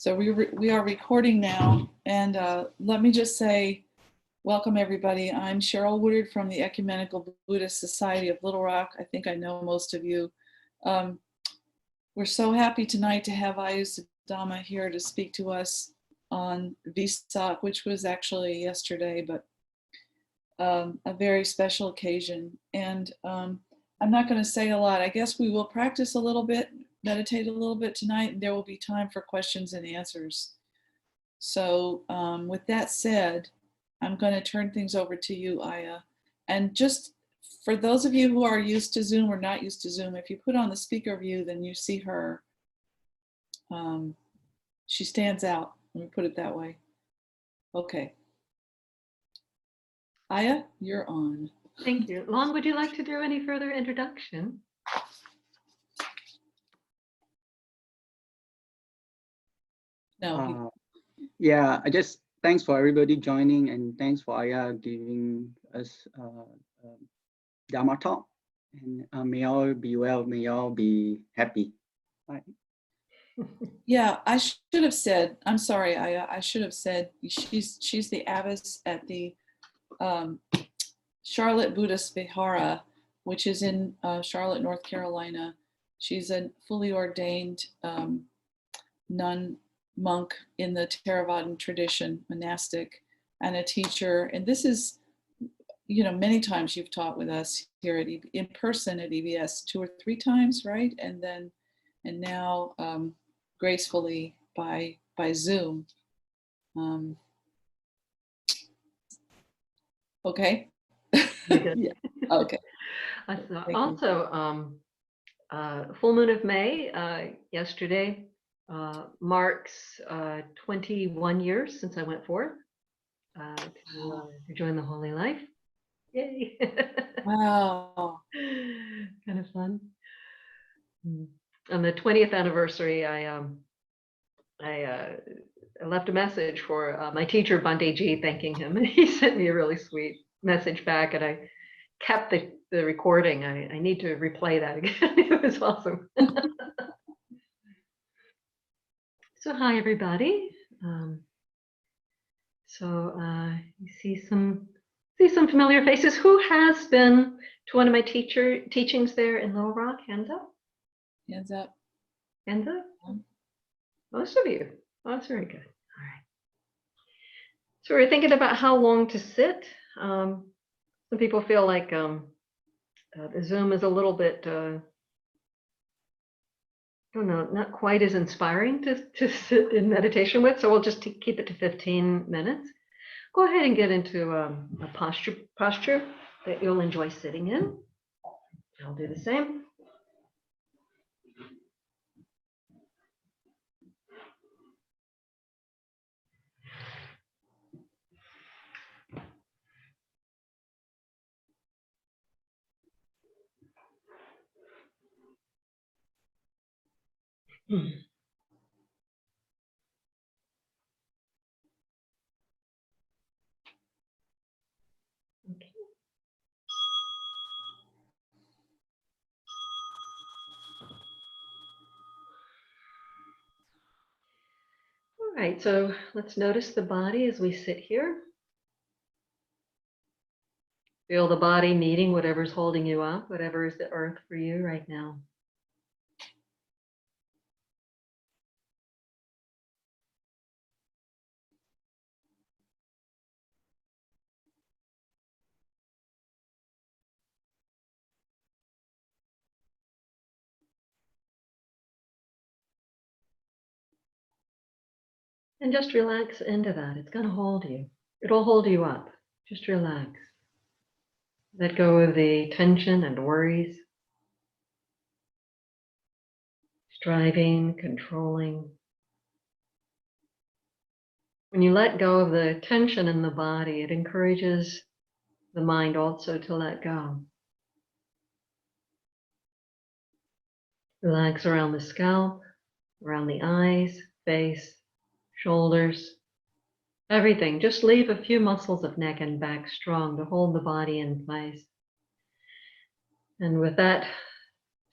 So we are recording now, and let me just say, welcome everybody. I'm Cheryl Woodard from the Ecumenical Buddhist Society of Little Rock. I think I know most of you. We're so happy tonight to have Ayya Sudhamma here to speak to us on Vesak, which was actually yesterday, but a very special occasion. And I'm not going to say a lot. I guess we will practice a little bit, meditate a little bit tonight, and there will be time for questions and answers. So with that said, I'm going to turn things over to you, Ayya. And just for those of you who are used to Zoom or not used to Zoom, if you put on the speaker view, then you see her. She stands out, let me put it that way. Okay. Ayya, you're on. Thank you. Long, would you like to do any further introduction? No. Yeah, I just thanks for everybody joining, and thanks for Ayya giving us Dharma talk. And may all be well, may all be happy. Right. Yeah, I should have said, I'm sorry, Ayya, I should have said she's the abbess at the Charlotte Buddhist Vihara, which is in Charlotte, North Carolina. She's a fully ordained nun monk in the Theravadan tradition, monastic, and a teacher. And this is, you know, many times you've taught with us here at in person at EBS, 2 or 3 times, right? And now gracefully by Zoom. Okay. Yeah. Okay. Also, full moon of May yesterday marks 21 years since I went forth to join the holy life. Yay! Wow. Kind of fun. On the 20th anniversary, I left a message for my teacher Bante G, thanking him, and he sent me a really sweet message back, and I kept the recording. I need to replay that again. It was awesome. So hi everybody. You see some familiar faces. Who has been to one of my teachings there in Little Rock? Hands up. Hands up. Hands up. Most of you. Oh, that's very good. All right. So we're thinking about how long to sit. Some people feel like the Zoom is a little bit, I don't know, not quite as inspiring to sit in meditation with. So we'll just keep it to 15 minutes. Go ahead and get into a posture that you'll enjoy sitting in. I'll do the same. Okay. All right, so let's notice the body as we sit here. Feel the body meeting whatever's holding you up, whatever is the earth for you right now. And just relax into that. It's going to hold you. It'll hold you up. Just relax. Let go of the tension and worries. Striving, controlling. When you let go of the tension in the body, it encourages the mind also to let go. Relax around the scalp, around the eyes, face, shoulders, everything. Just leave a few muscles of neck and back strong to hold the body in place. And with that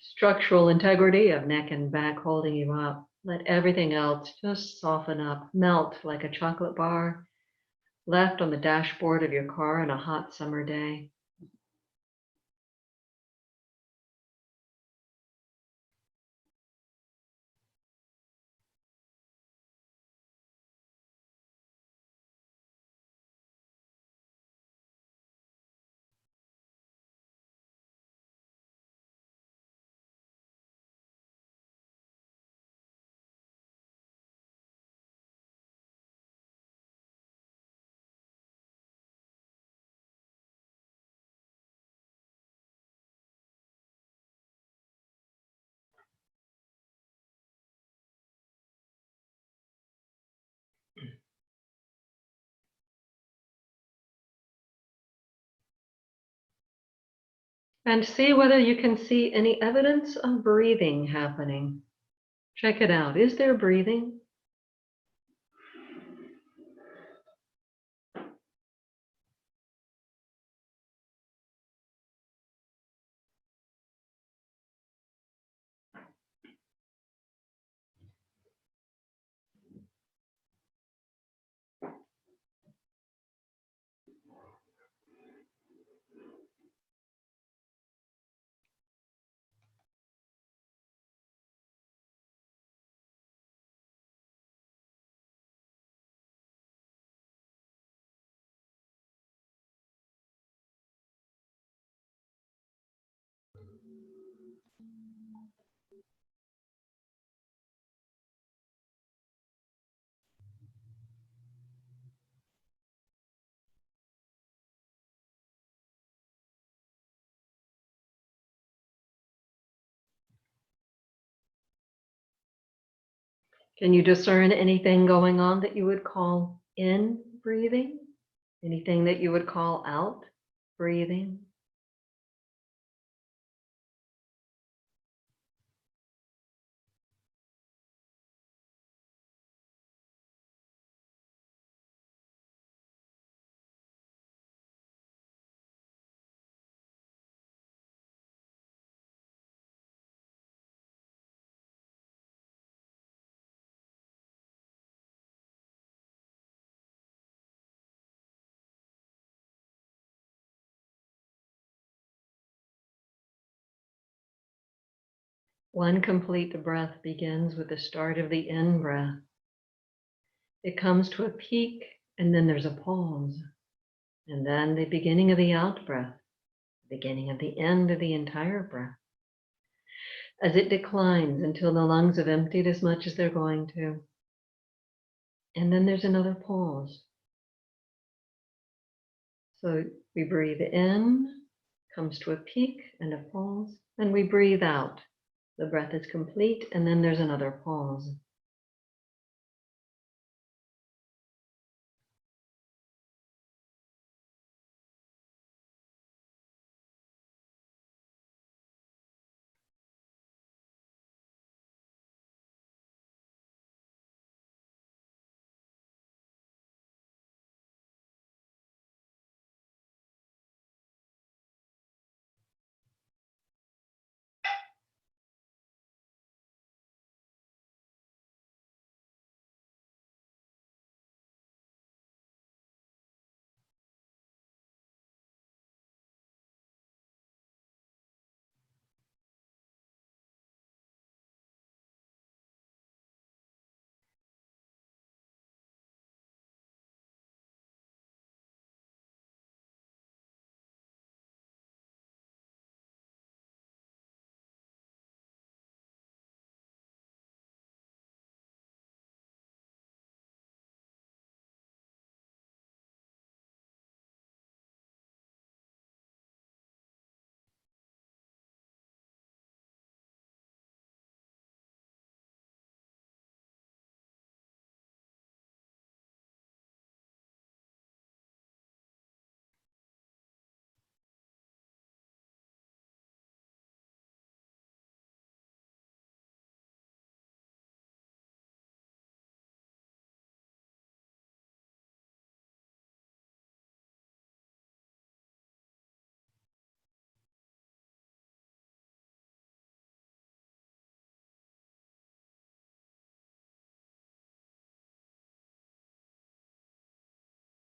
structural integrity of neck and back holding you up, Let everything else just soften up, melt like a chocolate bar left on the dashboard of your car on a hot summer day. And see whether you can see any evidence of breathing happening. Check it out. Is there breathing? Can you discern anything going on that you would call in breathing? Anything that you would call out breathing? One complete breath begins with the start of the in breath. It comes to a peak, and then there's a pause. And then the beginning of the out breath, the beginning of the end of the entire breath. As it declines until the lungs have emptied as much as they're going to. And then there's another pause. So we breathe in, comes to a peak and a pause, and we breathe out. The breath is complete, and then there's another pause.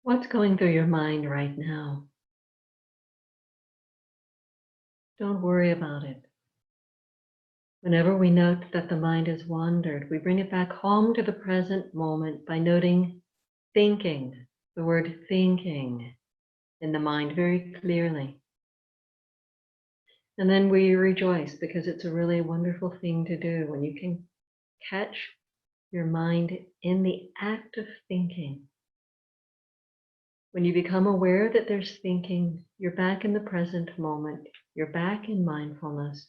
What's going through your mind right now? Don't worry about it. Whenever we note that the mind has wandered, we bring it back home to the present moment by noting thinking, the word thinking in the mind very clearly. And then we rejoice because it's a really wonderful thing to do when you can catch your mind in the act of thinking. When you become aware that there's thinking, you're back in the present moment, you're back in mindfulness.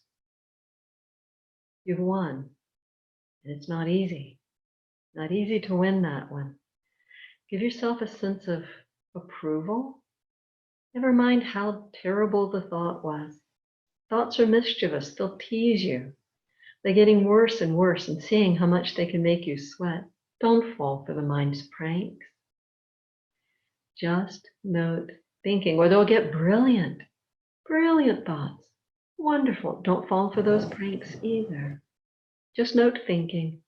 You've won. And it's not easy. Not easy to win that one. Give yourself a sense of approval. Never mind how terrible the thought was. Thoughts are mischievous. They'll tease you. They're getting worse and worse and seeing how much they can make you sweat. Don't fall for the mind's pranks. Just note thinking, or they'll get brilliant, brilliant thoughts. Wonderful. Don't fall for those pranks either. Just note thinking,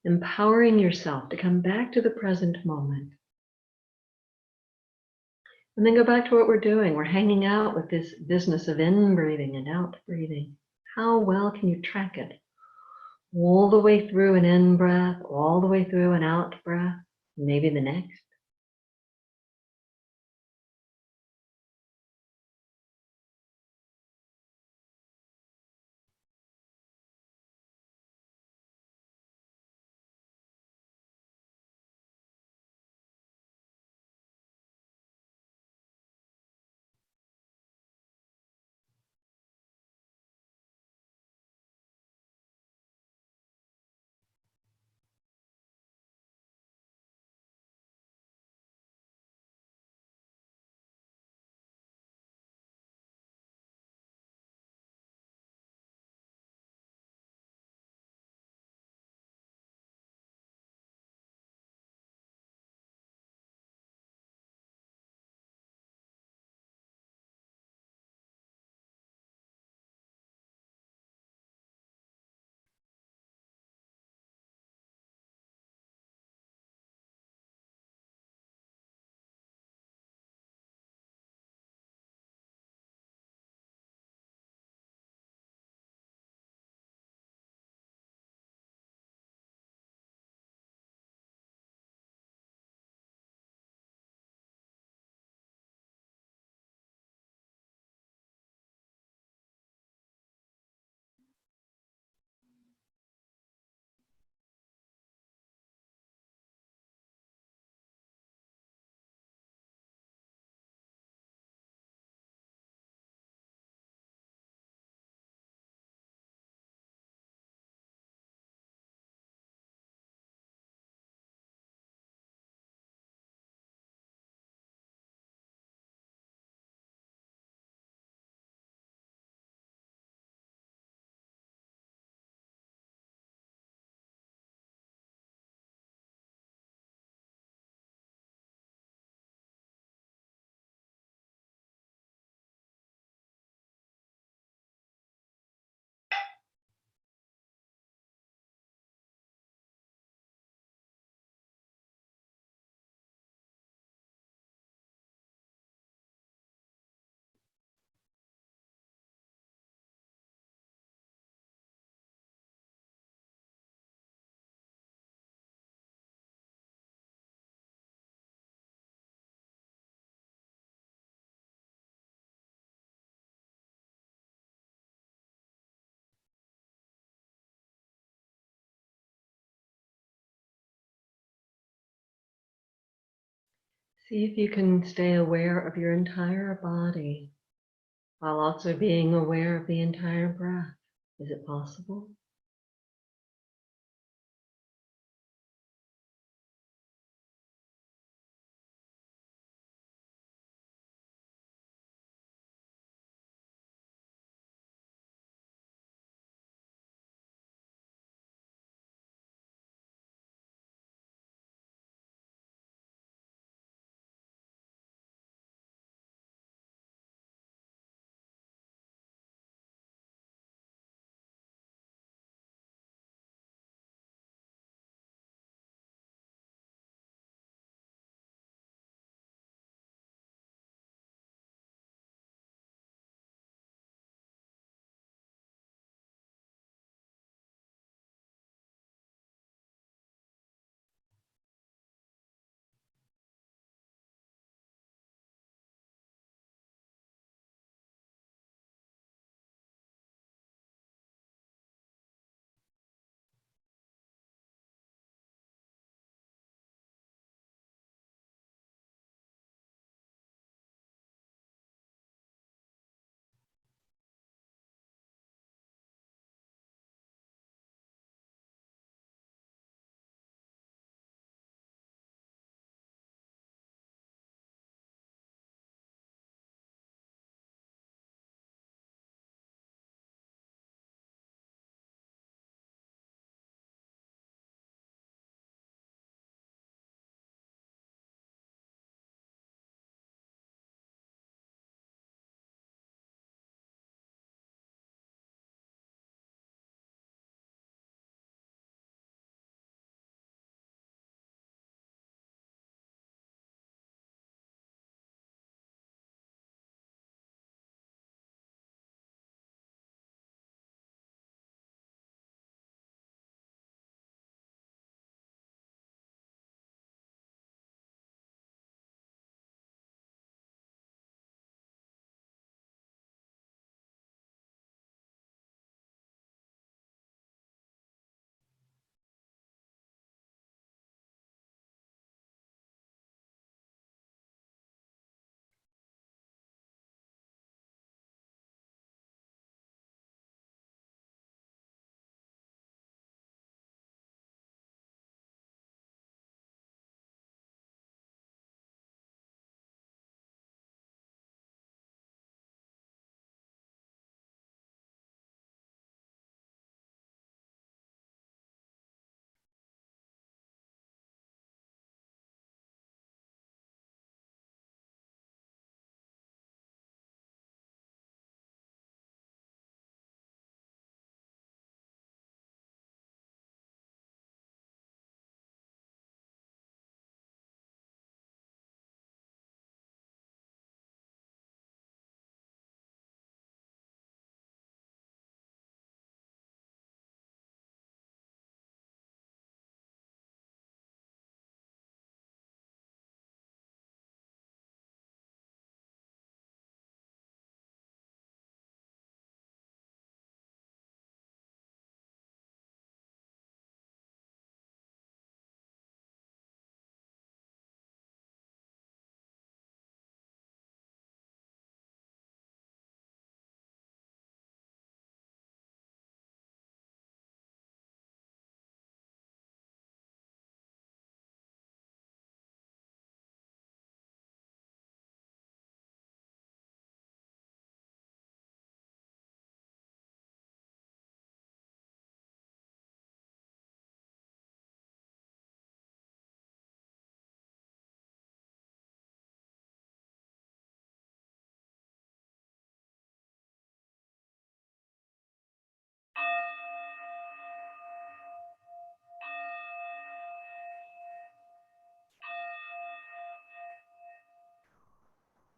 empowering yourself to come back to the present moment. And then go back to what we're doing. We're hanging out with this business of in-breathing and out-breathing. How well can you track it? All the way through an in-breath, all the way through an out-breath, maybe the next. See if you can stay aware of your entire body while also being aware of the entire breath. Is it possible?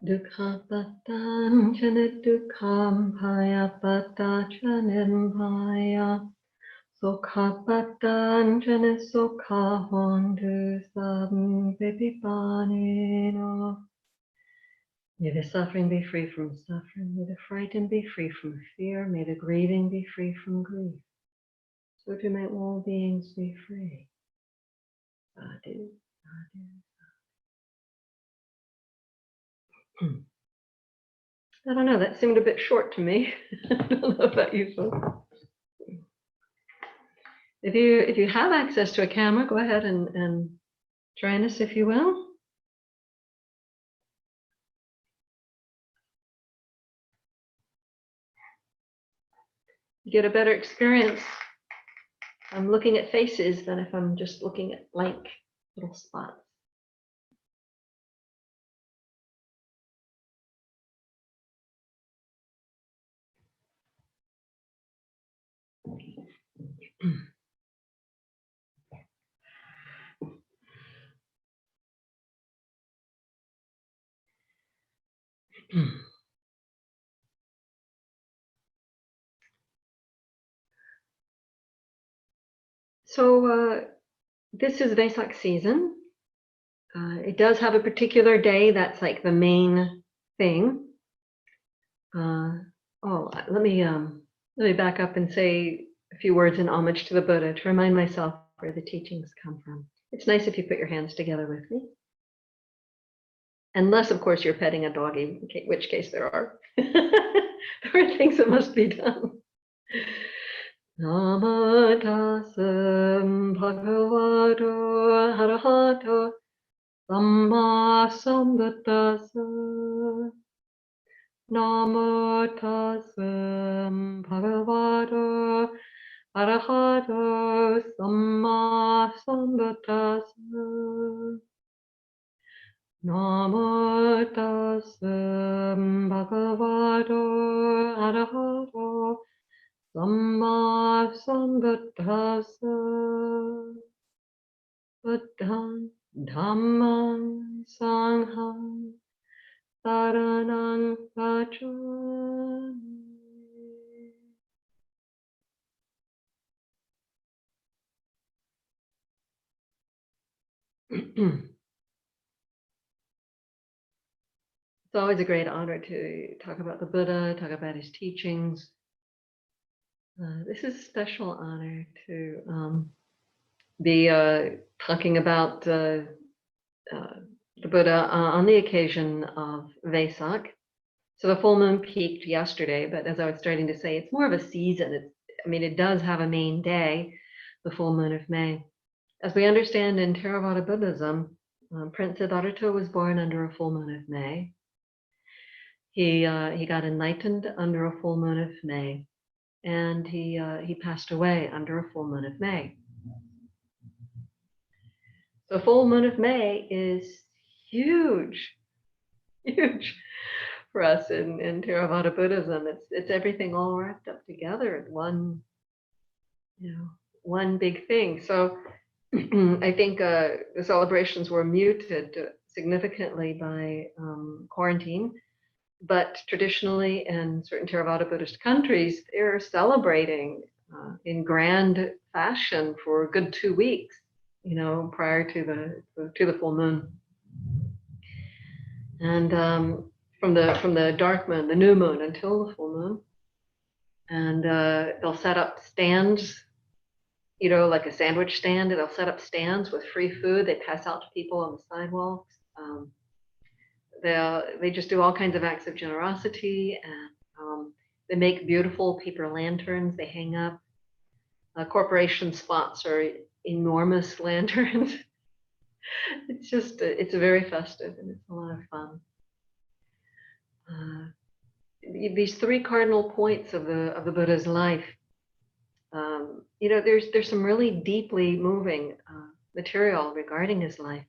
Dukkhapatam chana dukkam bhayapata chanembhaya sukhapatam chana sukha hontu sam vipipanino. May the suffering be free from suffering. May the frightened be free from fear. May the grieving be free from grief. So too may all beings be free. Sadhu, sadhu. I don't know, that seemed a bit short to me. I don't know about you folks. If you have access to a camera, go ahead and join us if you will. You get a better experience. I'm looking at faces than if I'm just looking at blank little spots. So this is Vesak season. It does have a particular day that's like the main thing. Let me back up and say a few words in homage to the Buddha to remind myself where the teachings come from. It's nice if you put your hands together with me. Unless, of course, you're petting a doggy, in which case there are. There are things that must be done. Namo tassam bhagavato arahato samma sambuddhassa. Namo tassam bhagavato arahato samma sambuddhassa. Namo tassam bhagavato arahato samma sambuddhassa. Buddham dhammam sangham saranang gacchami. It's always a great honor to talk about the Buddha, talk about his teachings. This is a special honor to be talking about the Buddha on the occasion of Vesak. So the full moon peaked yesterday, but as I was starting to say, it's more of a season. It does have a main day, the full moon of May. As we understand in Theravada Buddhism, Prince Siddhartha was born under a full moon of May. He got enlightened under a full moon of May, and he passed away under a full moon of May. So full moon of May is huge, huge for us in Theravada Buddhism. It's everything all wrapped up together in one big thing. So I think the celebrations were muted significantly by quarantine. But traditionally, in certain Theravada Buddhist countries, they're celebrating in grand fashion for a good 2 weeks, prior to the full moon. And from the dark moon, the new moon, until the full moon, and they'll set up stands, like a sandwich stand. They'll set up stands with free food. They pass out to people on the sidewalks. They just do all kinds of acts of generosity, and they make beautiful paper lanterns. They hang up. Corporation sponsor enormous lanterns. It's very festive, and it's a lot of fun. These 3 cardinal points of the Buddha's life. There's some really deeply moving material regarding his life.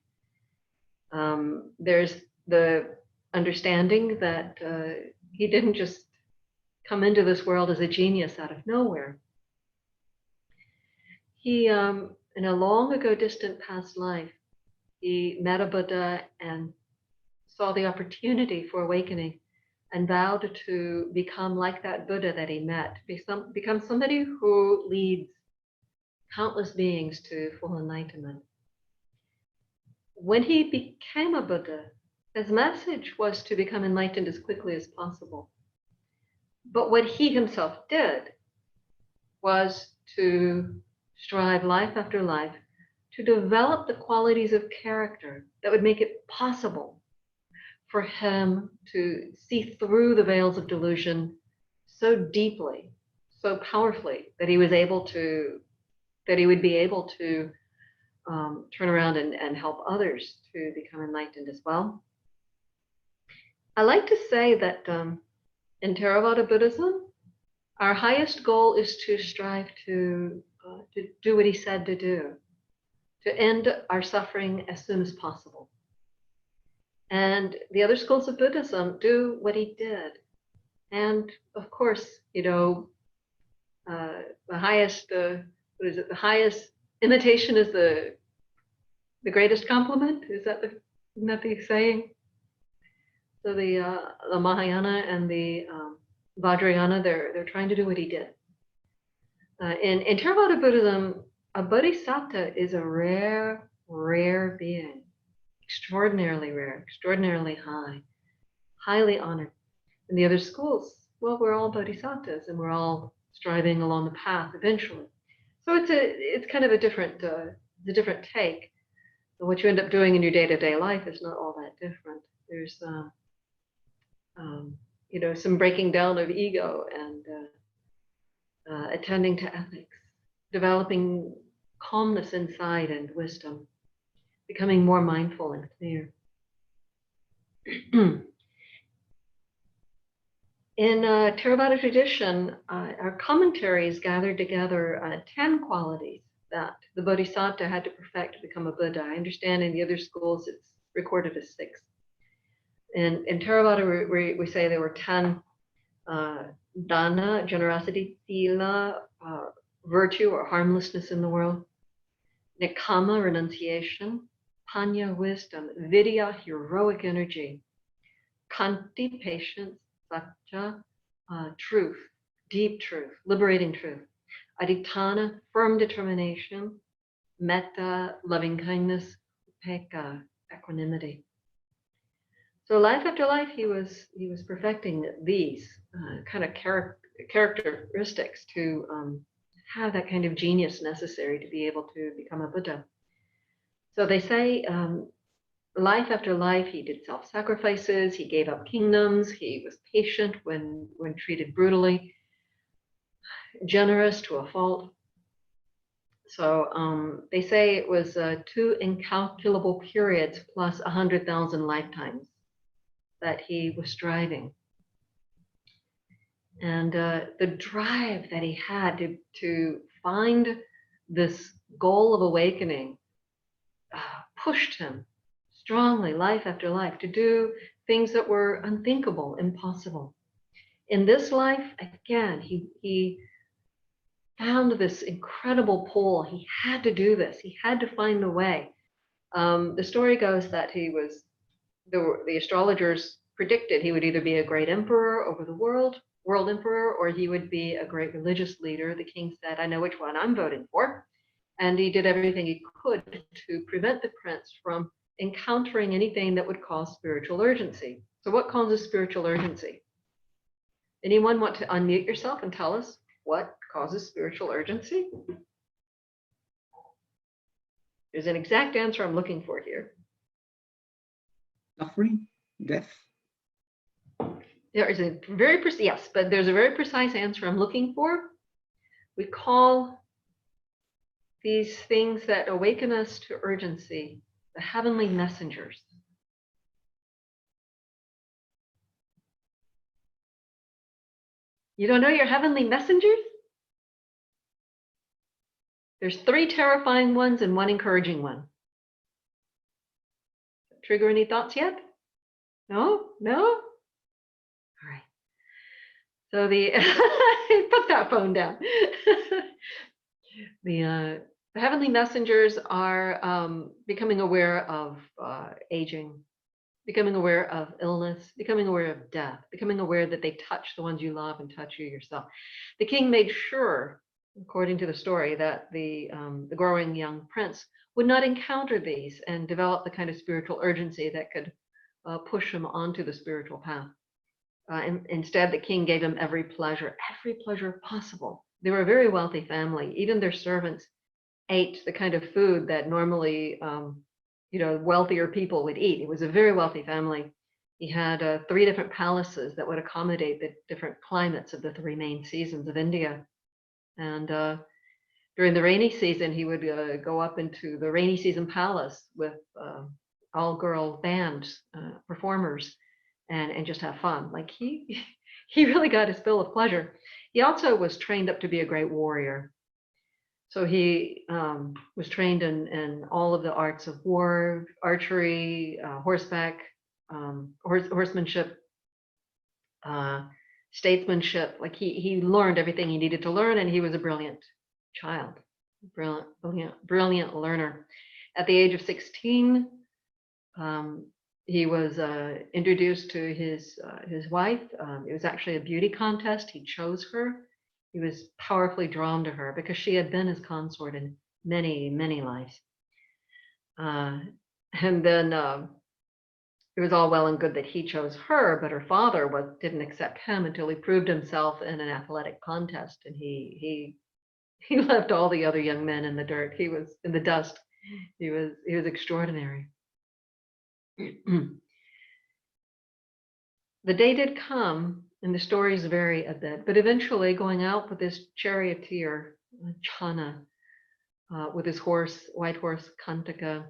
There's the understanding that he didn't just come into this world as a genius out of nowhere. He, in a long ago distant past life, he met a Buddha and saw the opportunity for awakening and vowed to become like that Buddha that he met, become somebody who leads countless beings to full enlightenment. When he became a Buddha, his message was to become enlightened as quickly as possible. But what he himself did was to strive life after life to develop the qualities of character that would make it possible for him to see through the veils of delusion so deeply, so powerfully, that he would be able to turn around and help others to become enlightened as well. I like to say that in Theravada Buddhism, our highest goal is to strive to do what he said to do, to end our suffering as soon as possible. And the other schools of Buddhism do what he did. And of course, the highest, the highest imitation is the greatest compliment. Isn't that the saying? So the Mahayana and the Vajrayana, they're trying to do what he did. In Theravada Buddhism, a bodhisattva is a rare being, extraordinarily rare, extraordinarily high, highly honored. In the other schools, well, we're all bodhisattvas and we're all striving along the path eventually. So it's kind of a different take. So what you end up doing in your day-to-day life is not all that different. There's some breaking down of ego and attending to ethics, developing calmness inside and wisdom, becoming more mindful and clear. In Theravada tradition, our commentaries gathered together 10 qualities that the Bodhisattva had to perfect to become a Buddha. I understand in the other schools it's recorded as 6. In Theravada, we say there were 10: dana, generosity; sila, virtue or harmlessness in the world; nikama, renunciation; panya, wisdom; vidya, heroic energy; kanti, patience; satya, truth, deep truth, liberating truth; aditana, firm determination; metta, loving kindness; upekkha, equanimity. So life after life, he was perfecting these kind of characteristics to have that kind of genius necessary to be able to become a Buddha. So they say life after life, he did self-sacrifices, he gave up kingdoms, he was patient when treated brutally, generous to a fault. So they say it was 2 incalculable periods plus 100,000 lifetimes that he was striving. And the drive that he had to find this goal of awakening pushed him strongly, life after life, to do things that were unthinkable, impossible. In this life, again, he found this incredible pull. He had to do this. He had to find the way. The story goes that the astrologers predicted he would either be a great emperor over the world emperor, or he would be a great religious leader. The king said, "I know which one I'm voting for." And he did everything he could to prevent the prince from encountering anything that would cause spiritual urgency. So what causes spiritual urgency? Anyone want to unmute yourself and tell us what causes spiritual urgency? There's an exact answer I'm looking for here. Suffering, death. There is a very yes, but there's a very precise answer I'm looking for. We call these things that awaken us to urgency the heavenly messengers. You don't know your heavenly messengers? There's 3 terrifying ones and 1 encouraging one. Trigger any thoughts yet? No? All right. So put that phone down. The heavenly messengers are becoming aware of aging, becoming aware of illness, becoming aware of death, becoming aware that they touch the ones you love and touch you yourself. The king made sure, according to the story, that the growing young prince would not encounter these and develop the kind of spiritual urgency that could push him onto the spiritual path. And instead, the king gave him every pleasure possible. They were a very wealthy family. Even their servants ate the kind of food that normally, wealthier people would eat. It was a very wealthy family. He had 3 different palaces that would accommodate the different climates of the 3 main seasons of India. And during the rainy season, he would go up into the rainy season palace with all-girl band performers and just have fun. Like he really got his fill of pleasure. He also was trained up to be a great warrior. So he was trained in all of the arts of war, archery, horseback, horsemanship, statesmanship. Like he learned everything he needed to learn, and he was a brilliant child, brilliant learner. At the age of 16, he was introduced to his wife. It was actually a beauty contest. He chose her. He was powerfully drawn to her because she had been his consort in many, many lives. And then it was all well and good that he chose her, but her father didn't accept him until he proved himself in an athletic contest, and he left all the other young men in the dirt. He was in the dust. He was extraordinary. The day did come, and the stories vary a bit, but eventually going out with this charioteer, Chana, with his white horse, Kantaka,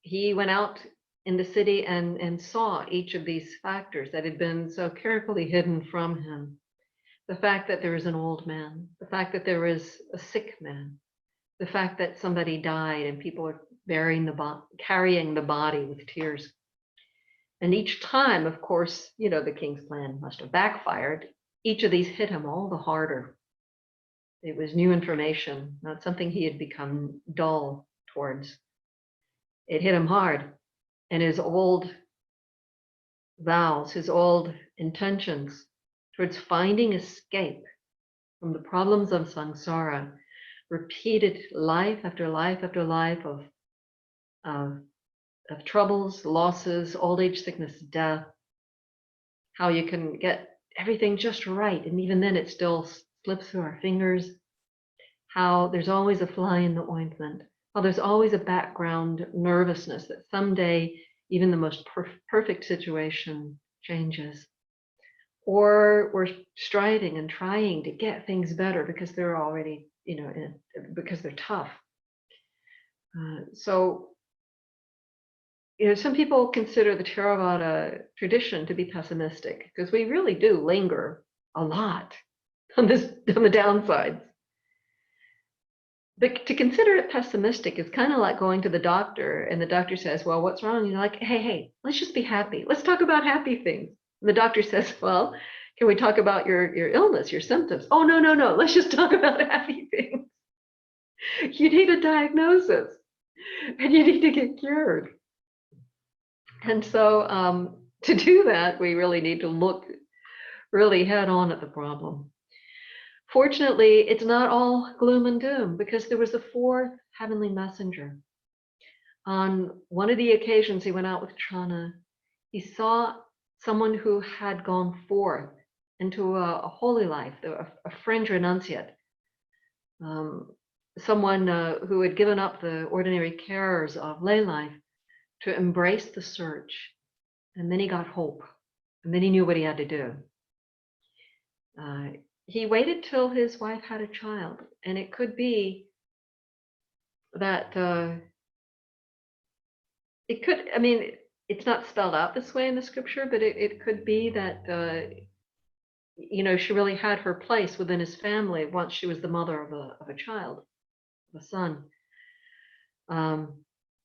he went out in the city and saw each of these factors that had been so carefully hidden from him. The fact that there was an old man, the fact that there was a sick man, the fact that somebody died and people are carrying the body with tears. And each time, of course, the king's plan must have backfired. Each of these hit him all the harder. It was new information, not something he had become dull towards. It hit him hard. And his old vows, his old intentions towards finding escape from the problems of samsara, repeated life after life after life of troubles, losses, old age, sickness, death, how you can get everything just right, and even then it still slips through our fingers, how there's always a fly in the ointment, how there's always a background nervousness that someday even the most perfect situation changes. Or we're striving and trying to get things better because they're already, because they're tough. So some people consider the Theravada tradition to be pessimistic because we really do linger a lot on the downsides. But to consider it pessimistic is kind of like going to the doctor and the doctor says, well, what's wrong? And you're like, hey, let's just be happy. Let's talk about happy things. And the doctor says, well, can we talk about your illness, your symptoms? Oh, no. Let's just talk about happy things. You need a diagnosis and you need to get cured. And so to do that, we really need to look really head on at the problem. Fortunately, it's not all gloom and doom because there was a 4th heavenly messenger. On one of the occasions he went out with Chana, he saw someone who had gone forth into a holy life, a fringe renunciate, someone who had given up the ordinary cares of lay life to embrace the search. And then he got hope, and then he knew what he had to do. He waited till his wife had a child, and it could be that it's not spelled out this way in the scripture, but it could be that she really had her place within his family once she was the mother of a child, of a son.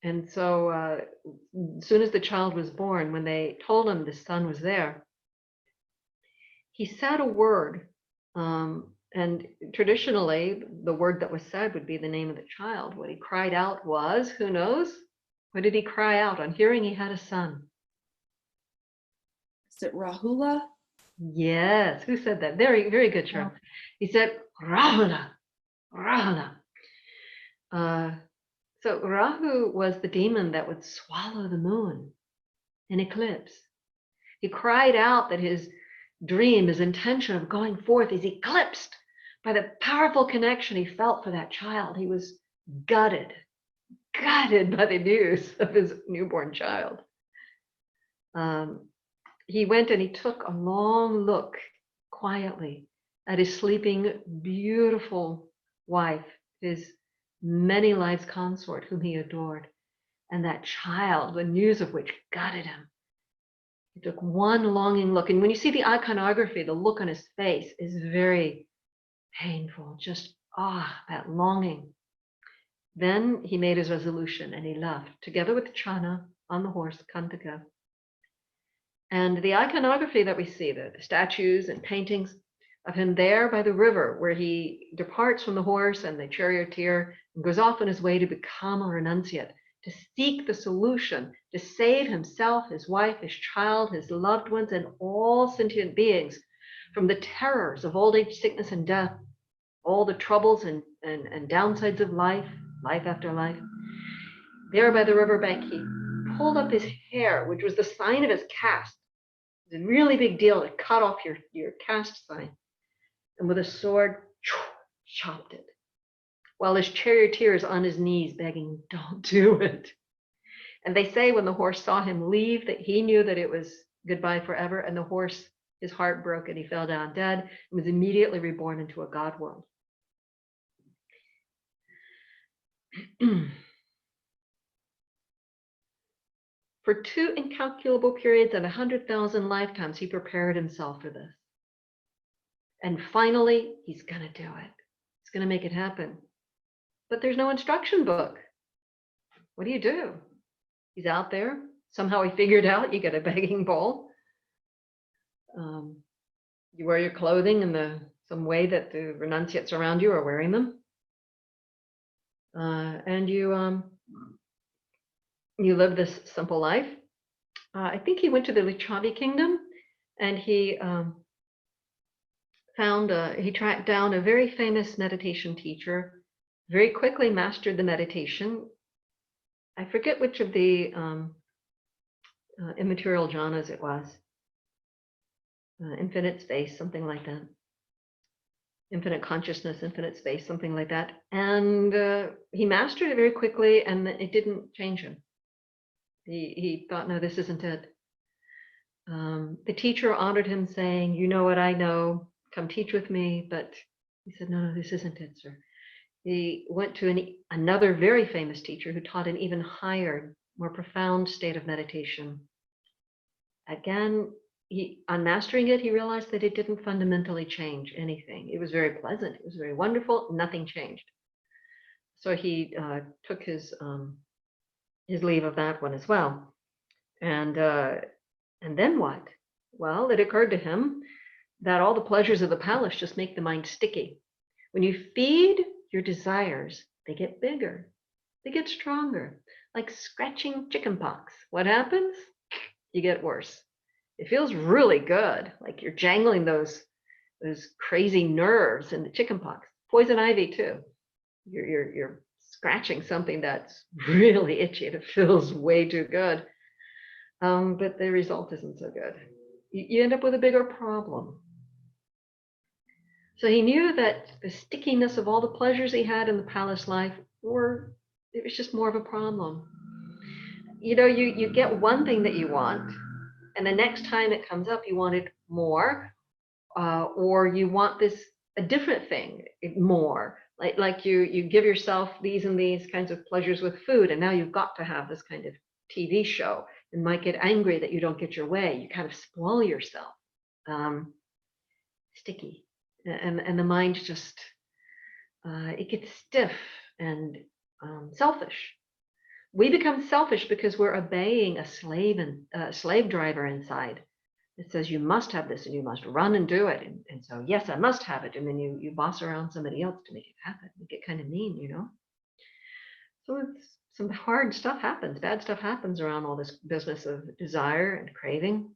And so as soon as the child was born, when they told him the son was there, he said a word. And traditionally, the word that was said would be the name of the child. What he cried out was, who knows? What did he cry out on hearing he had a son? it Rahula? Yes, who said that? Very, very good, Cheryl. He said, Rahula, Rahula. So Rahu was the demon that would swallow the moon in eclipse. He cried out that his dream, his intention of going forth is eclipsed by the powerful connection he felt for that child. He was gutted by the news of his newborn child. He went and he took a long look quietly at his sleeping, beautiful wife, his many lives consort whom he adored, and that child, the news of which gutted him. He took one longing look, and when you see the iconography, the look on his face is very painful, just that longing. Then he made his resolution and he left, together with Chana on the horse, Kantaka. And the iconography that we see, the statues and paintings of him there by the river, where he departs from the horse and the charioteer and goes off on his way to become a renunciate, to seek the solution, to save himself, his wife, his child, his loved ones, and all sentient beings from the terrors of old age, sickness, and death, all the troubles and downsides of life, life after life. There by the riverbank, he pulled up his hair, which was the sign of his caste. It's a really big deal to cut off your caste sign. And with a sword, chopped it. While his charioteer is on his knees begging, don't do it. And they say when the horse saw him leave that he knew that it was goodbye forever, and the horse, his heart broke and he fell down dead and was immediately reborn into a god world. For 2 incalculable periods and 100,000 lifetimes, he prepared himself for this. And finally, he's going to do it. He's going to make it happen. But there's no instruction book. What do? He's out there. Somehow he figured out you get a begging bowl. You wear your clothing in some way that the renunciates around you are wearing them. And you live this simple life. I think he went to the Lichavi kingdom and he he tracked down a very famous meditation teacher, very quickly mastered the meditation. I forget which of the immaterial jhanas it was. Infinite space, something like that. Infinite consciousness, infinite space, something like that. And he mastered it very quickly, and it didn't change him. He thought, no, this isn't it. The teacher honored him, saying, you know what I know, come teach with me. But he said, no, this isn't it, sir. He went to another very famous teacher who taught an even higher, more profound state of meditation. Again, on mastering it, he realized that it didn't fundamentally change anything. It was very pleasant. It was very wonderful. Nothing changed. So he took his leave of that one as well. And then what? Well, it occurred to him that all the pleasures of the palace just make the mind sticky. When you feed your desires, they get bigger. They get stronger, like scratching chickenpox. What happens? You get worse. It feels really good, like you're jangling those crazy nerves in the chickenpox. Poison ivy too. You're scratching something that's really itchy and it feels way too good. But the result isn't so good. You end up with a bigger problem. So he knew that the stickiness of all the pleasures he had in the palace life it was just more of a problem. You get one thing that you want, and the next time it comes up, you want it more, or you want a different thing more. Like you give yourself these and these kinds of pleasures with food, and now you've got to have this kind of TV show, and might get angry that you don't get your way. You kind of spoil yourself. Sticky, and the mind just it gets stiff and selfish. We become selfish because we're obeying a slave driver inside. It says you must have this and you must run and do it. And so, yes, I must have it. And then you boss around somebody else to make it happen. You get kind of mean, So some hard stuff happens. Bad stuff happens around all this business of desire and craving.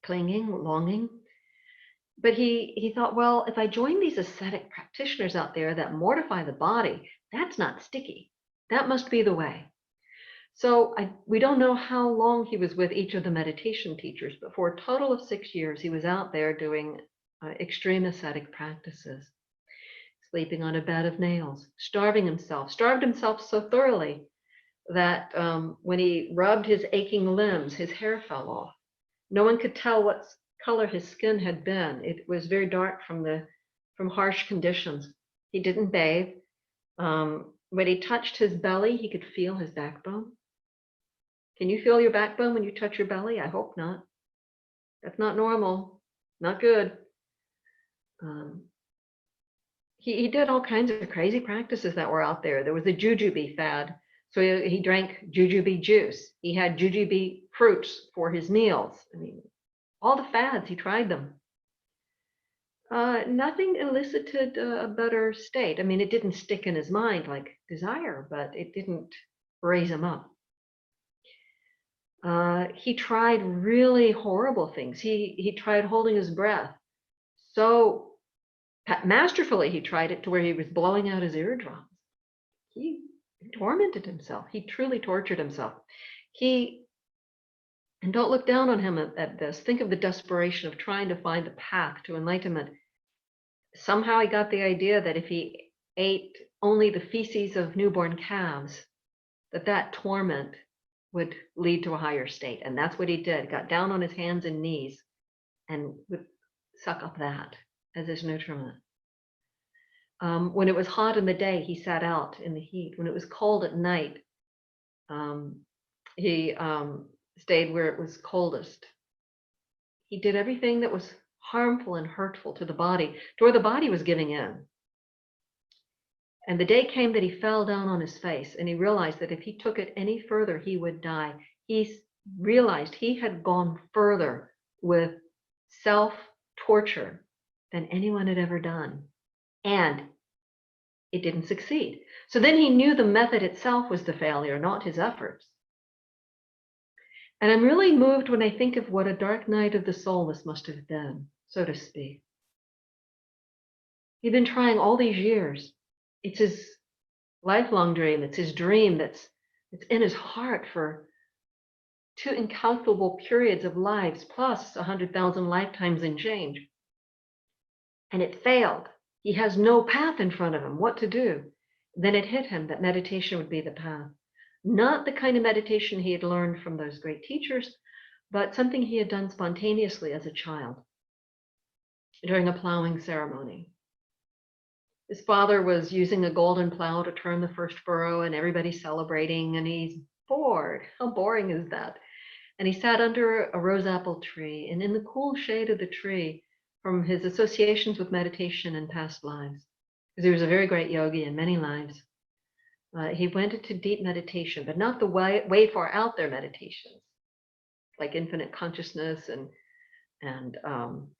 clinging, longing. But he thought, well, if I join these ascetic practitioners out there that mortify the body, that's not sticky. That must be the way. So we don't know how long he was with each of the meditation teachers, but for a total of 6 years, he was out there doing extreme ascetic practices, sleeping on a bed of nails, starved himself so thoroughly that when he rubbed his aching limbs, his hair fell off. No one could tell what color his skin had been. It was very dark from harsh conditions. He didn't bathe. When he touched his belly, he could feel his backbone. Can you feel your backbone when you touch your belly? I hope not. That's not normal. Not good. He did all kinds of crazy practices that were out there. There was a jujube fad. So he drank jujube juice. He had jujube fruits for his meals. I mean, all the fads, he tried them. Nothing elicited a better state. I mean, it didn't stick in his mind like desire, but it didn't raise him up. He tried really horrible things. He tried holding his breath. So masterfully, he tried it to where he was blowing out his eardrums. He tormented himself. He truly tortured himself. And don't look down on him at this. Think of the desperation of trying to find the path to enlightenment. Somehow he got the idea that if he ate only the feces of newborn calves, that torment would lead to a higher state. And that's what he did. Got down on his hands and knees and would suck up that as his nutriment. When it was hot in the day, he sat out in the heat. When it was cold at night, he stayed where it was coldest. He did everything that was harmful and hurtful to the body, to where the body was giving in. And the day came that he fell down on his face, and he realized that if he took it any further, he would die. He realized he had gone further with self-torture than anyone had ever done. And it didn't succeed. So then he knew the method itself was the failure, not his efforts. And I'm really moved when I think of what a dark night of the soul this must have been, so to speak. He'd been trying all these years. It's his lifelong dream. It's his dream that's in his heart for 2 incalculable periods of lives, plus 100,000 lifetimes and change. And it failed. He has no path in front of him, what to do. Then it hit him that meditation would be the path. Not the kind of meditation he had learned from those great teachers, but something he had done spontaneously as a child during a plowing ceremony. His father was using a golden plow to turn the first furrow, and everybody's celebrating, and he's bored. How boring is that? And he sat under a rose apple tree, and in the cool shade of the tree, from his associations with meditation and past lives, because he was a very great yogi in many lives, he went into deep meditation, but not the way far out there meditations, like infinite consciousness and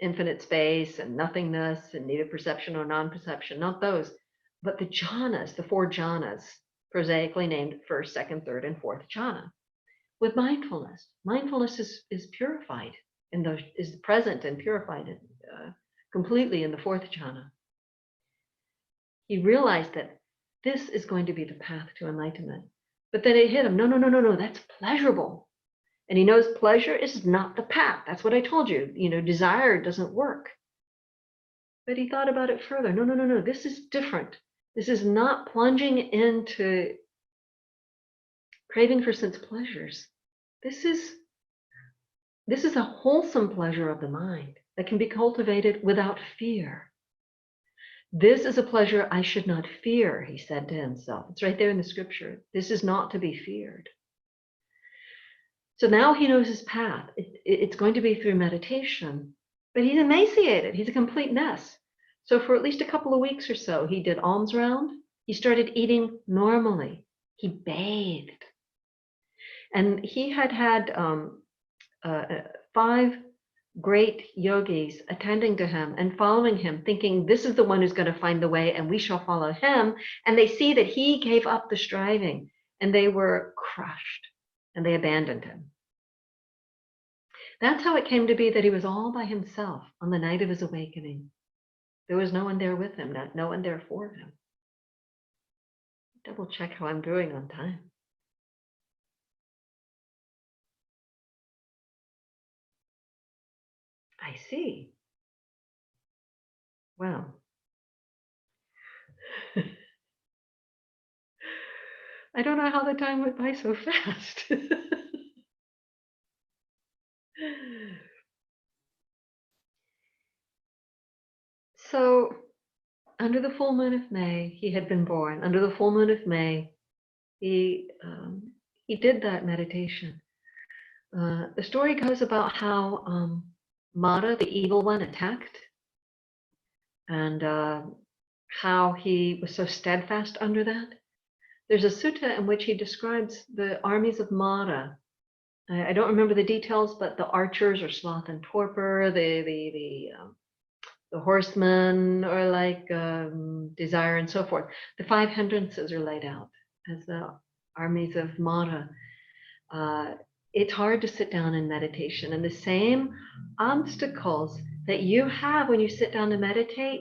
infinite space and nothingness and neither perception or non-perception, not those, but the jhanas, the 4 jhanas, prosaically named first, second, third, and fourth jhana, with mindfulness. Mindfulness is purified in those, is present and purified completely in the 4th jhana. He realized that this is going to be the path to enlightenment. But then it hit him, no, that's pleasurable. And he knows pleasure is not the path. That's what I told you. Desire doesn't work. But he thought about it further. No, this is different. This is not plunging into craving for sense pleasures. This is a wholesome pleasure of the mind that can be cultivated without fear. This is a pleasure I should not fear, he said to himself. It's right there in the scripture. This is not to be feared. So now he knows his path. It's going to be through meditation, but he's emaciated. He's a complete mess. So for at least a couple of weeks or so, he did alms round. He started eating normally. He bathed. And he had 5 great yogis attending to him and following him, thinking this is the one who's going to find the way and we shall follow him. And they see that he gave up the striving and they were crushed and they abandoned him. That's how it came to be that he was all by himself on the night of his awakening. There was no one there with him, no one there for him. Double check how I'm doing on time. I see. Wow. I don't know how the time went by so fast. So, under the full moon of May, he had been born. Under the full moon of May, he did that meditation. The story goes about how Mara, the evil one, attacked, and how he was so steadfast under that. There's a sutta in which he describes the armies of Mara. I don't remember the details, but the archers are sloth and torpor. The horsemen are like desire and so forth. The 5 hindrances are laid out as the armies of Mara. It's hard to sit down in meditation, and the same obstacles that you have when you sit down to meditate,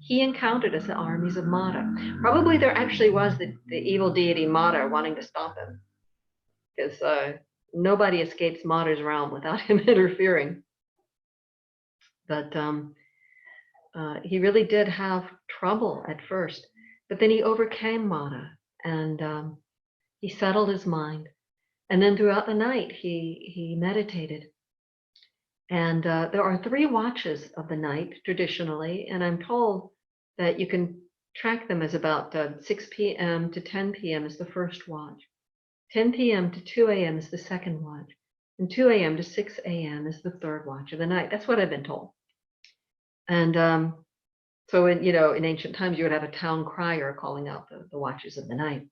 he encountered as the armies of Mara. Probably there actually was the evil deity Mara wanting to stop him, because nobody escapes Mara's realm without him interfering. But he really did have trouble at first, but then he overcame Mara, and he settled his mind. And then throughout the night, he meditated. And there are 3 watches of the night traditionally, and I'm told that you can track them as about 6 p.m. to 10 p.m. is the first watch, 10 p.m. to 2 a.m. is the second watch, and 2 a.m. to 6 a.m. is the third watch of the night. That's what I've been told. And so in ancient times, you would have a town crier calling out the watches of the night.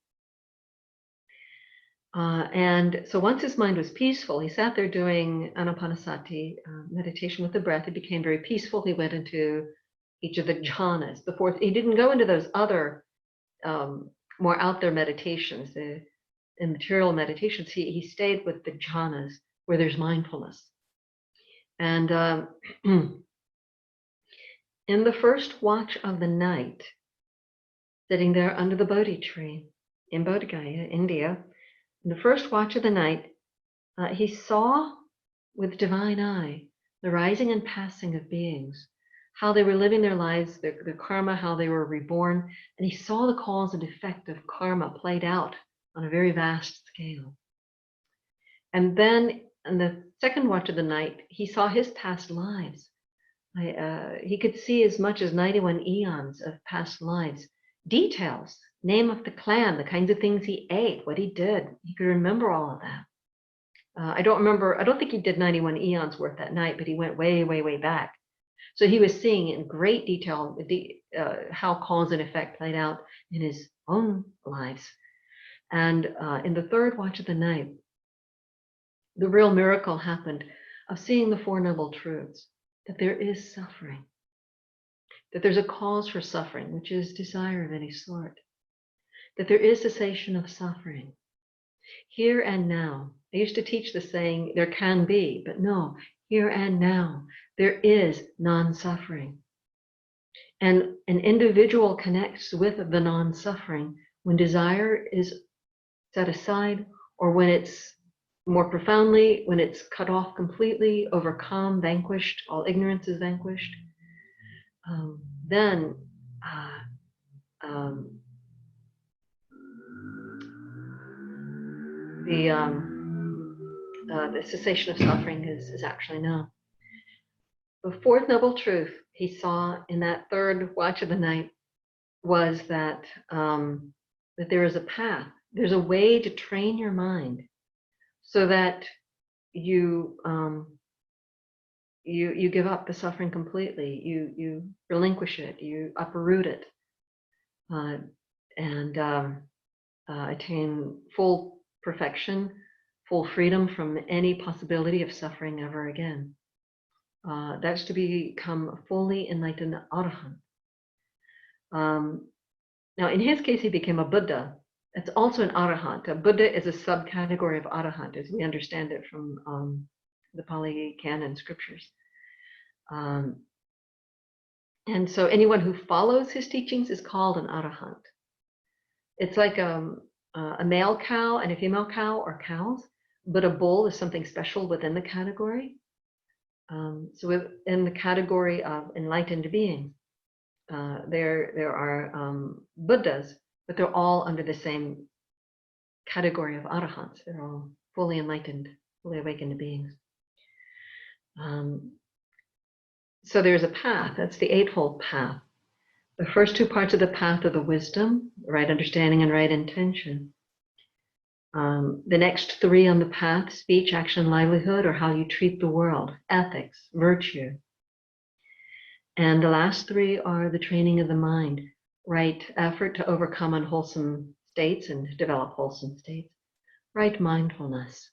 And so once his mind was peaceful, he sat there doing anapanasati, meditation with the breath. It became very peaceful. He went into each of the jhanas. The fourth, he didn't go into those other more out there meditations, the immaterial meditations. He stayed with the jhanas where there's mindfulness. And in the first watch of the night, sitting there under the Bodhi tree in Bodh Gaya, India, in the first watch of the night, he saw with divine eye the rising and passing of beings, how they were living their lives, their karma, how they were reborn, and he saw the cause and effect of karma played out on a very vast scale. And then in the second watch of the night, he saw his past lives. He could see as much as 91 eons of past lives, details, name of the clan, the kinds of things he ate, what he did. He could remember all of that. I don't think he did 91 eons worth that night, but he went way, way, way back. So he was seeing in great detail how cause and effect played out in his own lives. And in the third watch of the night, the real miracle happened of seeing the Four Noble Truths, that there is suffering, that there's a cause for suffering, which is desire of any sort, that there is cessation of suffering. Here and now. I used to teach the saying, there can be, but no, here and now, there is non-suffering. And an individual connects with the non-suffering when desire is set aside, or when it's more profoundly, when it's cut off completely, overcome, vanquished, all ignorance is vanquished. Then the cessation of suffering is actually known. The fourth noble truth he saw in that third watch of the night was that that there is a path, there's a way to train your mind so that you give up the suffering completely, you relinquish it, you uproot it, and attain full perfection, full freedom from any possibility of suffering ever again. That's to become a fully enlightened arahant. Now, in his case, he became a Buddha. It's also an arahant. A Buddha is a subcategory of arahant, as we understand it from the Pali Canon scriptures. And so anyone who follows his teachings is called an arahant. It's like a male cow and a female cow are cows, but a bull is something special within the category. So within the category of enlightened beings, there are Buddhas, but they're all under the same category of arahants. They're all fully enlightened, fully awakened beings. So there's a path. That's the Eightfold Path. The first two parts of the path are the wisdom, right understanding, and right intention. The next three on the path, speech, action, livelihood, or how you treat the world, ethics, virtue. And the last three are the training of the mind, right effort to overcome unwholesome states and develop wholesome states, right mindfulness,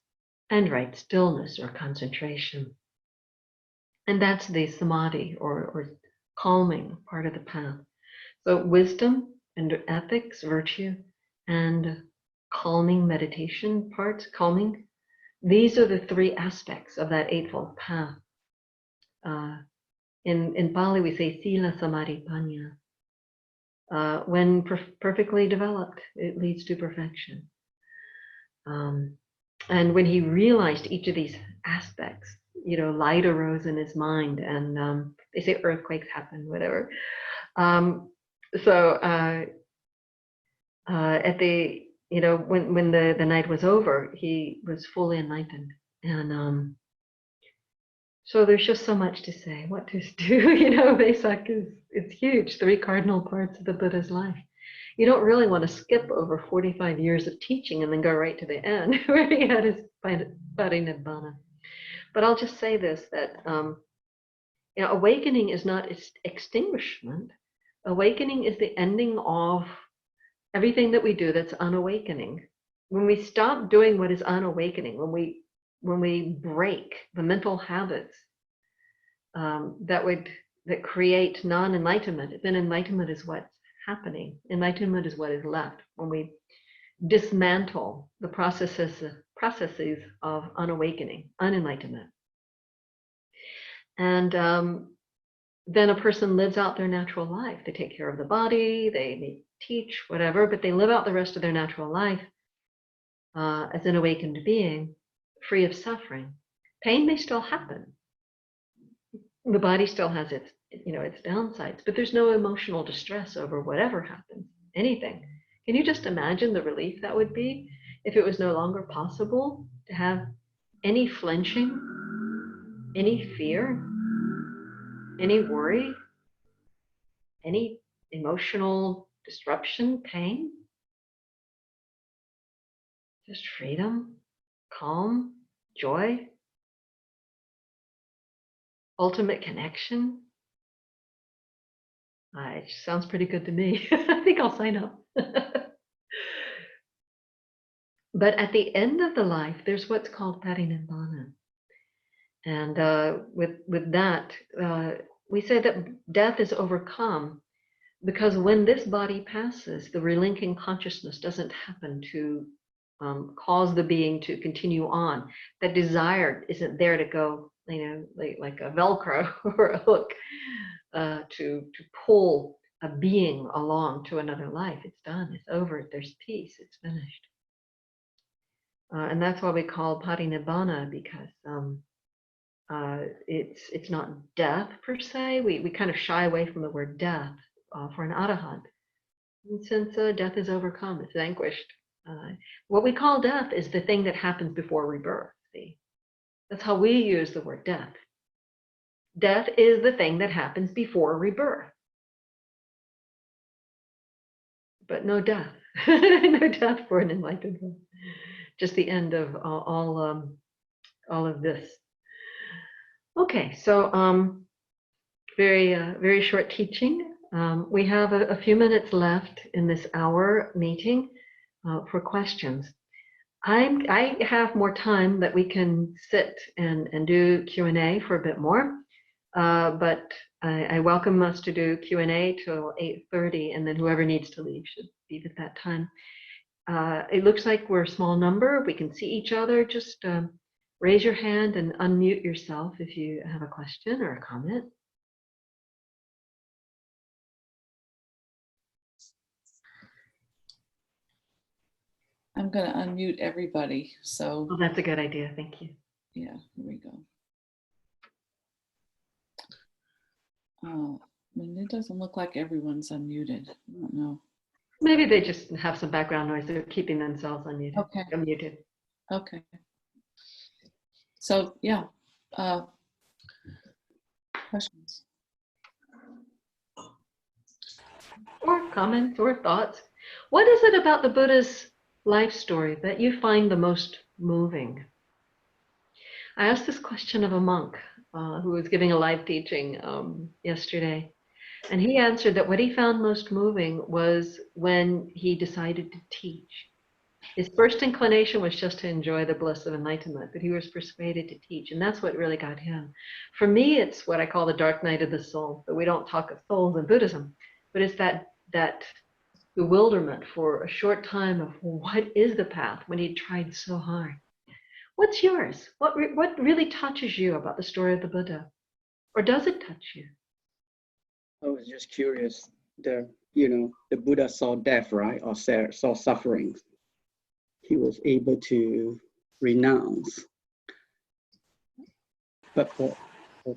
and right stillness or concentration. And that's the samadhi or calming part of the path. So wisdom and ethics, virtue, and calming meditation parts, calming, these are the three aspects of that Eightfold Path. In Pali, we say sila, samadhi, panya. When perfectly developed, it leads to perfection. And when he realized each of these aspects, light arose in his mind, and they say earthquakes happen, whatever. At the when the night was over, he was fully enlightened, and so there's just so much to say, what to do. Vesak it's huge. 3 cardinal parts of the Buddha's life. You don't really want to skip over 45 years of teaching and then go right to the end where he had his Nirvana. But I'll just say this, that awakening is not extinguishment. Awakening is the ending of everything that we do that's unawakening. When we stop doing what is unawakening, when we break the mental habits that create non-enlightenment, then enlightenment is what's happening. Enlightenment is what is left when we dismantle the processes of unawakening, unenlightenment. And then a person lives out their natural life. They take care of the body, they teach, whatever, but they live out the rest of their natural life as an awakened being, free of suffering. Pain may still happen. The body still has its downsides, but there's no emotional distress over whatever happens, anything. Can you just imagine the relief that would be if it was no longer possible to have any flinching, any fear, any worry, any emotional disruption, pain? Just freedom, calm, joy, ultimate connection. It sounds pretty good to me. I think I'll sign up. But at the end of the life, there's what's called parinirvana. And with that, we say that death is overcome because when this body passes, the relinking consciousness doesn't happen to cause the being to continue on. That desire isn't there to go, like a Velcro or a hook to pull a being along to another life. It's done. It's over. There's peace. It's finished. And that's why we call parinirvana, because it's not death per se. We kind of shy away from the word death for an arahant. And since death is overcome, it's vanquished. What we call death is the thing that happens before rebirth. See, that's how we use the word death. Death is the thing that happens before rebirth, but no death, no death for an enlightened one. Just the end of all of this. Okay, so very short teaching. We have a few minutes left in this hour meeting for questions. I have more time that we can sit and do Q&A for a bit more, but I welcome us to do Q&A till 8:30, and then whoever needs to leave should leave at that time. It looks like we're a small number. We can see each other. Just raise your hand and unmute yourself if you have a question or a comment. I'm going to unmute everybody. So, Oh, that's a good idea. Thank you. yeah, here we go. I mean, it doesn't look like everyone's unmuted. I don't know. Maybe they just have some background noise. They're keeping themselves unmuted. Okay. Unmuted. Okay. So, yeah. Questions? Or comments or thoughts. What is it about the Buddha's life story that you find the most moving? I asked this question of a monk who was giving a live teaching yesterday. And he answered that what he found most moving was when he decided to teach. His first inclination was just to enjoy the bliss of enlightenment, but he was persuaded to teach. And that's what really got him. For me, it's what I call the dark night of the soul. But we don't talk of souls in Buddhism, but it's that bewilderment for a short time of what is the path when he tried so hard. What's yours? What really touches you about the story of the Buddha? Or does it touch you? I was just curious. The Buddha saw death, right, or saw suffering. He was able to renounce. But for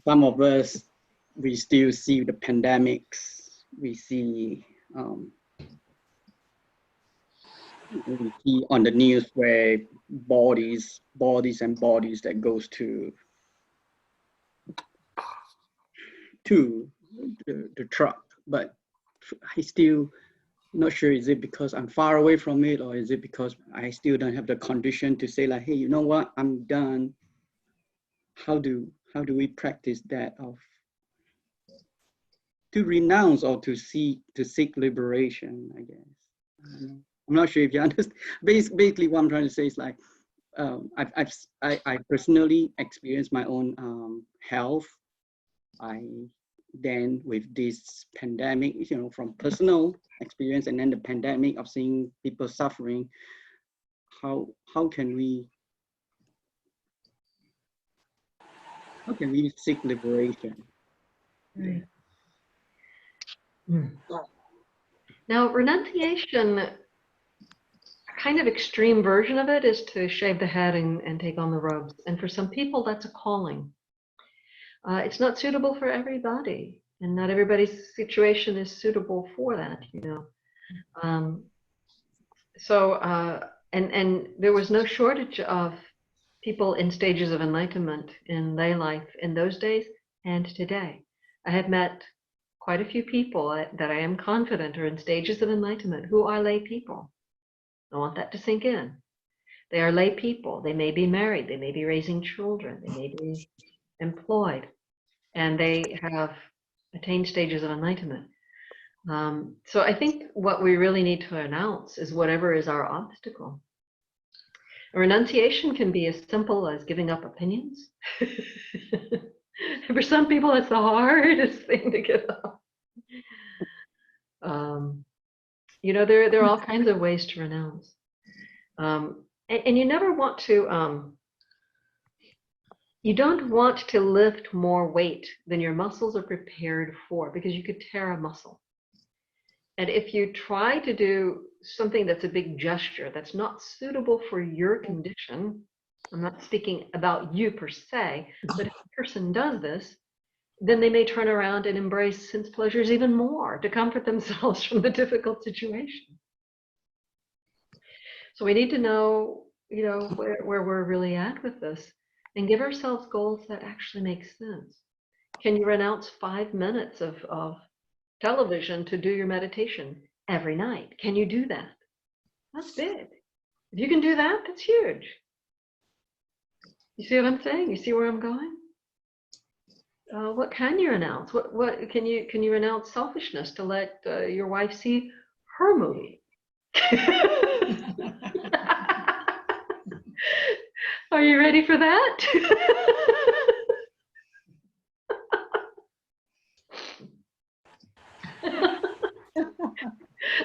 some of us, we still see the pandemics. We see on the news where bodies and bodies that goes to the truck. But I still not sure, is it because I'm far away from it, or is it because I still don't have the condition to say like, hey, you know what, I'm done. How do we practice that of to renounce or to seek liberation, I guess. I'm not sure if you understand. Basically what I'm trying to say is like, I personally experienced my own health. Then with this pandemic, from personal experience, and then the pandemic of seeing people suffering, how can we seek liberation? Right. Now, renunciation, a kind of extreme version of it is to shave the head and take on the robes. And for some people, that's a calling. It's not suitable for everybody, and not everybody's situation is suitable for that, And there was no shortage of people in stages of enlightenment in lay life in those days and today. I have met quite a few people that I am confident are in stages of enlightenment who are lay people. I want that to sink in. They are lay people. They may be married. They may be raising children. They may be employed. And they have attained stages of enlightenment. So I think what we really need to announce is whatever is our obstacle. A renunciation can be as simple as giving up opinions. For some people, it's the hardest thing to give up. There are all kinds of ways to renounce. And you never want to, you don't want to lift more weight than your muscles are prepared for, because you could tear a muscle. And if you try to do something that's a big gesture, that's not suitable for your condition, I'm not speaking about you per se, but if a person does this, then they may turn around and embrace sense pleasures even more to comfort themselves from the difficult situation. So we need to know, where we're really at with this, and give ourselves goals that actually make sense. Can you renounce 5 minutes of television to do your meditation every night? Can you do that? That's big. If you can do that, that's huge. You see what I'm saying? You see where I'm going? What can you renounce? What can you renounce selfishness to let your wife see her movie? Are you ready for that?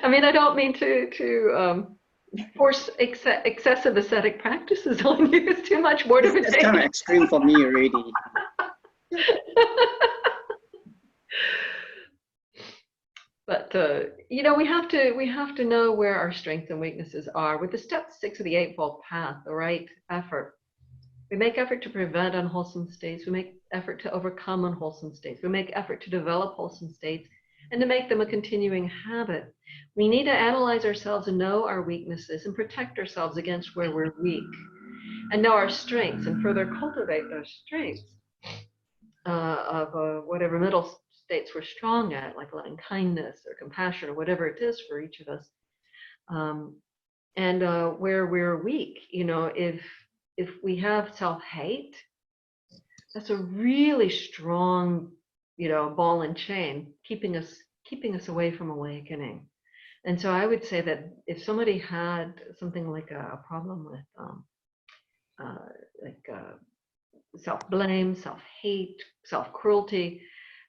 I mean, I don't mean to force excessive ascetic practices on you. It's too much mortification. It's kind of extreme for me already. But you know, we have to know where our strengths and weaknesses are. With the step 6 of the Eightfold Path, the right effort, we make effort to prevent unwholesome states. We make effort to overcome unwholesome states. We make effort to develop wholesome states and to make them a continuing habit. We need to analyze ourselves and know our weaknesses and protect ourselves against where we're weak, and know our strengths and further cultivate those strengths of whatever middle states we're strong at, like loving kindness or compassion or whatever it is for each of us. And where we're weak, you know, if we have self-hate, that's a really strong, you know, ball and chain, keeping us away from awakening. And so I would say that if somebody had something like a problem with self-blame, self-hate, self-cruelty,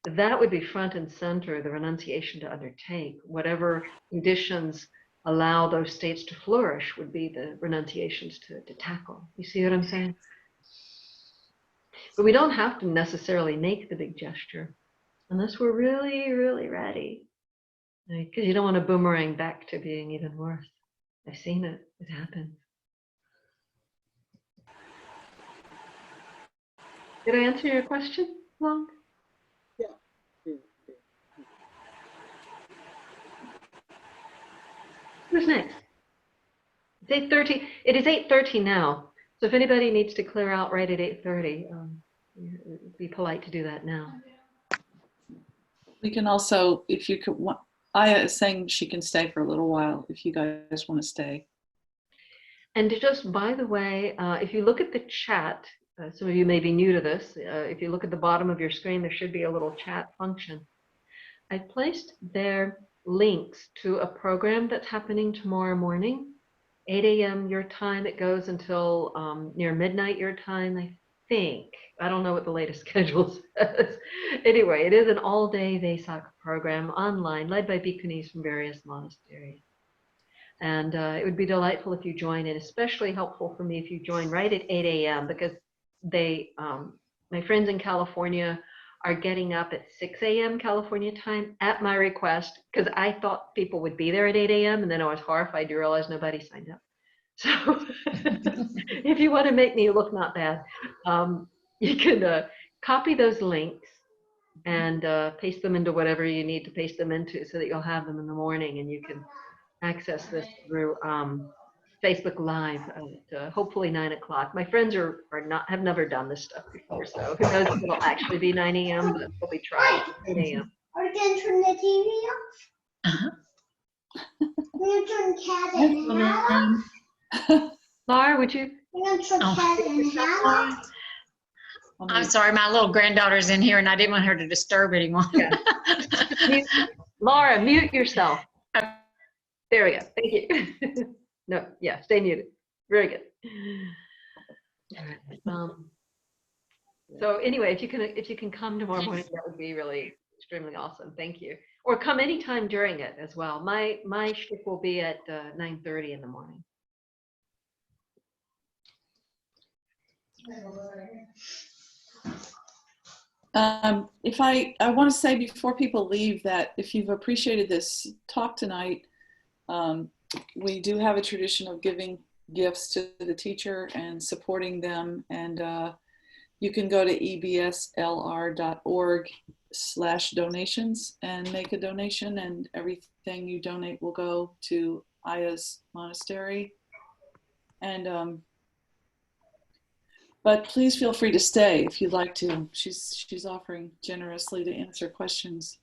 that would be front and center, the renunciation to undertake. Whatever conditions allow those states to flourish would be the renunciations to tackle. You see what I'm saying? But we don't have to necessarily make the big gesture unless we're really, really ready. Because you don't want to boomerang back to being even worse. I've seen it. It happens. Did I answer your question, Long? Yeah. Who's next? It's 8:30. It is 8:30 now. So if anybody needs to clear out right at 8:30, be polite to do that now. We can also, if you could, Ayya is saying she can stay for a little while if you guys want to stay. And just by the way, if you look at the chat, some of you may be new to this. If you look at the bottom of your screen, there should be a little chat function. I placed there links to a program that's happening tomorrow morning, 8 a.m. your time. It goes until near midnight your time, I think. I don't know what the latest schedule says. Anyway, it is an all-day Vesak program online, led by bhikkhunis from various monasteries. And it would be delightful if you join, and especially helpful for me if you join right at 8 a.m. because they, my friends in California are getting up at 6 a.m. California time at my request, because I thought people would be there at 8 a.m. and then I was horrified to realize nobody signed up. So if you want to make me look not bad, you can copy those links and paste them into whatever you need to paste them into so that you'll have them in the morning, and you can access this through Facebook Live at hopefully 9 o'clock. My friends have never done this stuff before, so who knows if it'll actually be 9 a.m., but we'll be trying 8 a.m. Are you going to turn the TV off? Are you going to turn Cat and Hat off? Laura, would you? You're going to turn Cat and Hat off? I'm sorry, my little granddaughter's in here and I didn't want her to disturb anyone. Yeah. Laura, mute yourself. There we go. Thank you. No, yeah, stay muted. Very good. All right. So anyway, if you can come tomorrow morning, that would be really extremely awesome. Thank you. Or come anytime during it as well. My shtick will be at 9:30 in the morning. I want to say before people leave that if you've appreciated this talk tonight, we do have a tradition of giving gifts to the teacher and supporting them. And you can go to ebslr.org/donations and make a donation, and everything you donate will go to Ayya's monastery. And but please feel free to stay if you'd like to. She's offering generously to answer questions.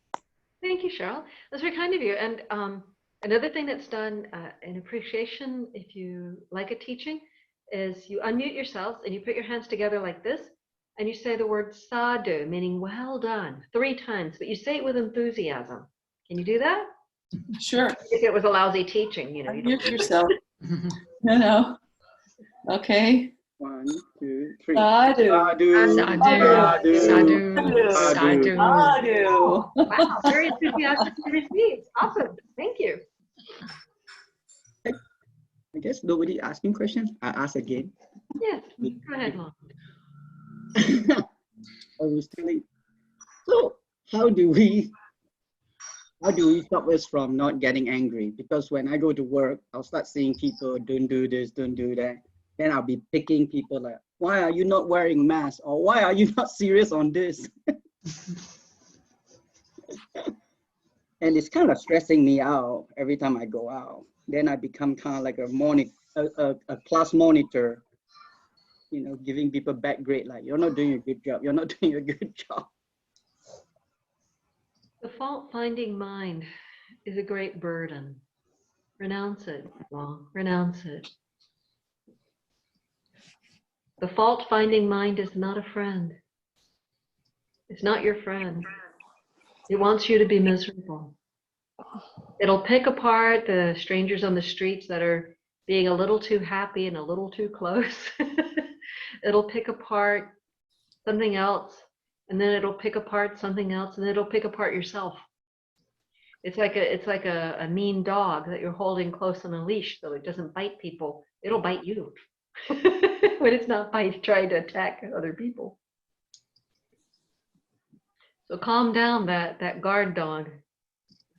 Thank you, Cheryl. That's very kind of you. And another thing that's done in appreciation, if you like a teaching, is you unmute yourselves and you put your hands together like this, and you say the word sadhu, meaning well done, 3 times, but you say it with enthusiasm. Can you do that? Sure. If it was a lousy teaching, you know. Unmute yourself. No. Okay. 1, 2, 3. Sadhu. Sadhu. Sadhu. Sadhu. Sadhu. Sadhu. Wow, very enthusiastic to receive. Awesome. Thank you. I guess nobody asking questions. I ask again. Yes, go ahead, Mom. I was telling, so how do we stop us from not getting angry? Because when I go to work, I'll start seeing people, don't do this, don't do that. Then I'll be picking people like, why are you not wearing masks? Or why are you not serious on this? And it's kind of stressing me out every time I go out. Then I become kind of like a class monitor, you know, giving people bad grade, like, you're not doing a good job, you're not doing a good job. The fault-finding mind is a great burden. Renounce it, Long. Renounce it. The fault-finding mind is not a friend. It's not your friend. It wants you to be miserable. It'll pick apart the strangers on the streets that are being a little too happy and a little too close. It'll pick apart something else, and then it'll pick apart something else, and then it'll pick apart yourself. It's like a mean dog that you're holding close on a leash so it doesn't bite people. It'll bite you when it's not trying to attack other people. So calm down that guard dog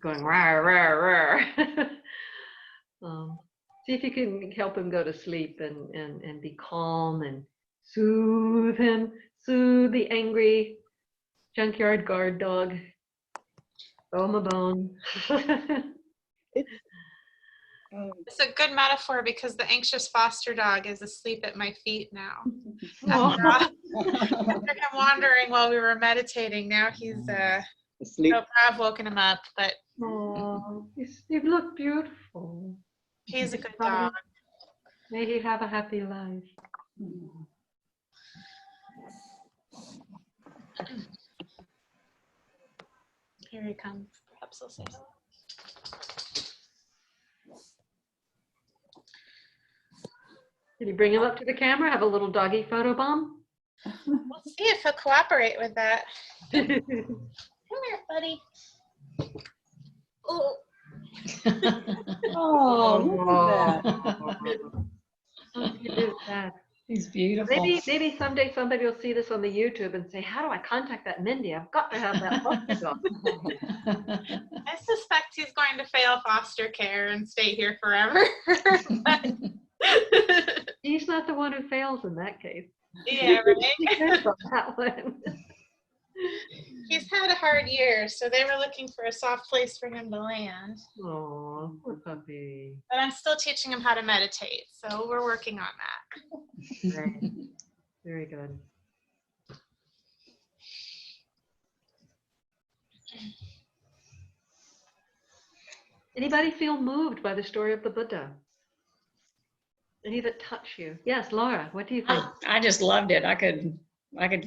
going rawr, rawr, rawr. See if you can help him go to sleep and be calm and soothe him, soothe the angry junkyard guard dog. Throw him a bone. It's a good metaphor because the anxious foster dog is asleep at my feet now. Oh. After him wandering while we were meditating, now he's Asleep. I've woken him up, but Oh, you look beautiful. he's a good dog. May he have a happy life. Here he comes. Perhaps he'll say hello. Did you bring him up to the camera? Have a little doggy photo bomb? We'll see if he'll cooperate with that. Come here, buddy. Oh. Oh, look at that. How cute is that? He's beautiful. Maybe someday somebody will see this on the YouTube and say, how do I contact that Mindy? I've got to have that foster dog. I suspect he's going to fail foster care and stay here forever. But He's not the one who fails in that case. yeah, right. That one. He's had a hard year, so they were looking for a soft place for him to land. Oh, poor puppy. But I'm still teaching him how to meditate, so we're working on that. Right. Very good. Anybody feel moved by the story of the Buddha? Any that touch you? Yes, Laura, what do you think? I just loved it. I could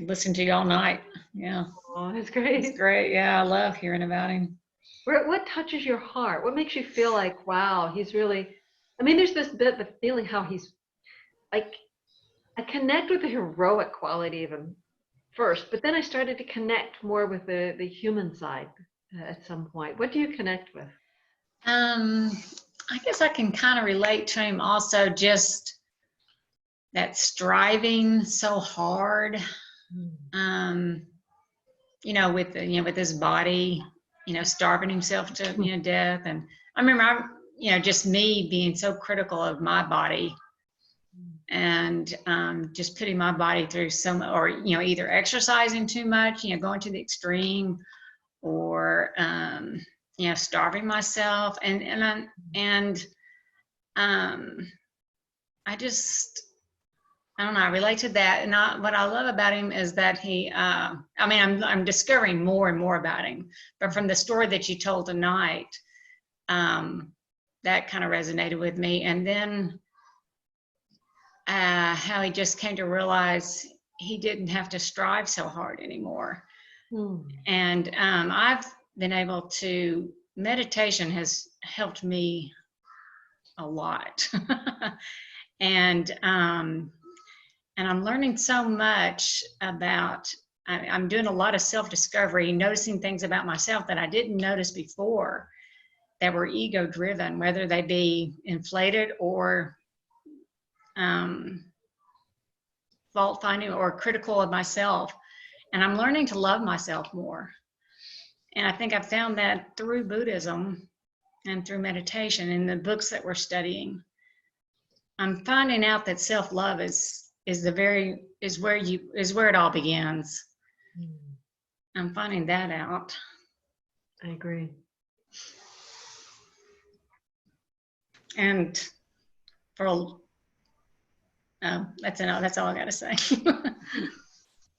listen to you all night. Yeah. Oh, that's great. It's great. Yeah, I love hearing about him. What touches your heart? What makes you feel like, wow, he's really, I mean, there's this bit of feeling how he's like, I connect with the heroic quality of him first, but then I started to connect more with the human side at some point. What do you connect with? I guess I can kind of relate to him also, just that striving so hard, with his body, starving himself to, death. And I remember, just me being so critical of my body and just putting my body through either exercising too much, going to the extreme, or, starving myself. I don't know, I relate to that. And what I love about him is that he, I'm discovering more and more about him, but from the story that you told tonight, that kind of resonated with me. And then how he just came to realize he didn't have to strive so hard anymore. And I've been able to, meditation has helped me a lot. And I'm learning so much about, I'm doing a lot of self-discovery, noticing things about myself that I didn't notice before that were ego-driven, whether they be inflated or fault finding or critical of myself. And I'm learning to love myself more. And I think I've found that through Buddhism and through meditation and the books that we're studying. I'm finding out that self-love is where it all begins. I'm finding that out. I agree. And that's all I got to say.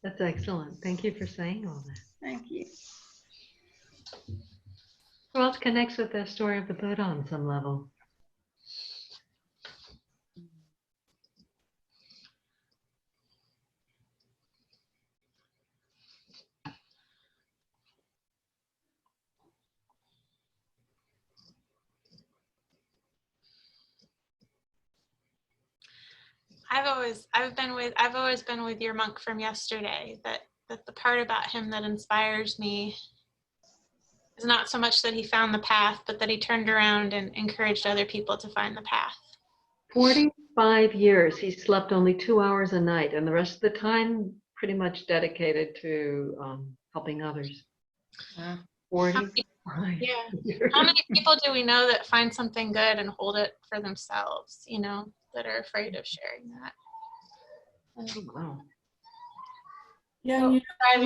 That's excellent. Thank you for saying all that. Thank you. Who else connects with the story of the Buddha on some level? I've always been with your monk from yesterday, that the part about him that inspires me is not so much that he found the path, but that he turned around and encouraged other people to find the path. 45 years, he slept only 2 hours a night, and the rest of the time pretty much dedicated to helping others. 45 years. How many people do we know that find something good and hold it for themselves, that are afraid of sharing that? Wow. Yeah, when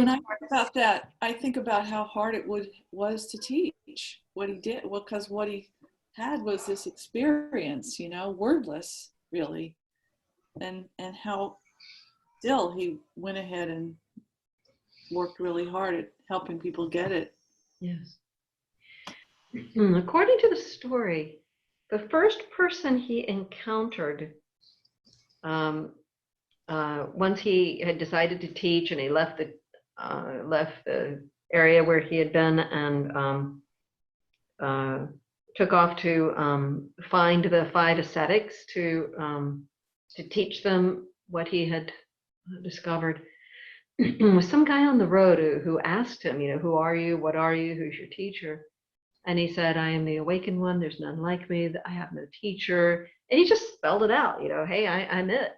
I think about that, I think about how hard it was to teach what he did. Well, because what he had was this experience, wordless, really, and how still he went ahead and worked really hard at helping people get it. Yes. According to the story, the first person he encountered, once he had decided to teach and he left the area where he had been and took off to find the 5 ascetics to teach them what he had discovered, was some guy on the road who asked him, who are you? What are you? Who's your teacher? And he said, I am the awakened one. There's none like me. I have no teacher. And he just spelled it out, hey, I'm it.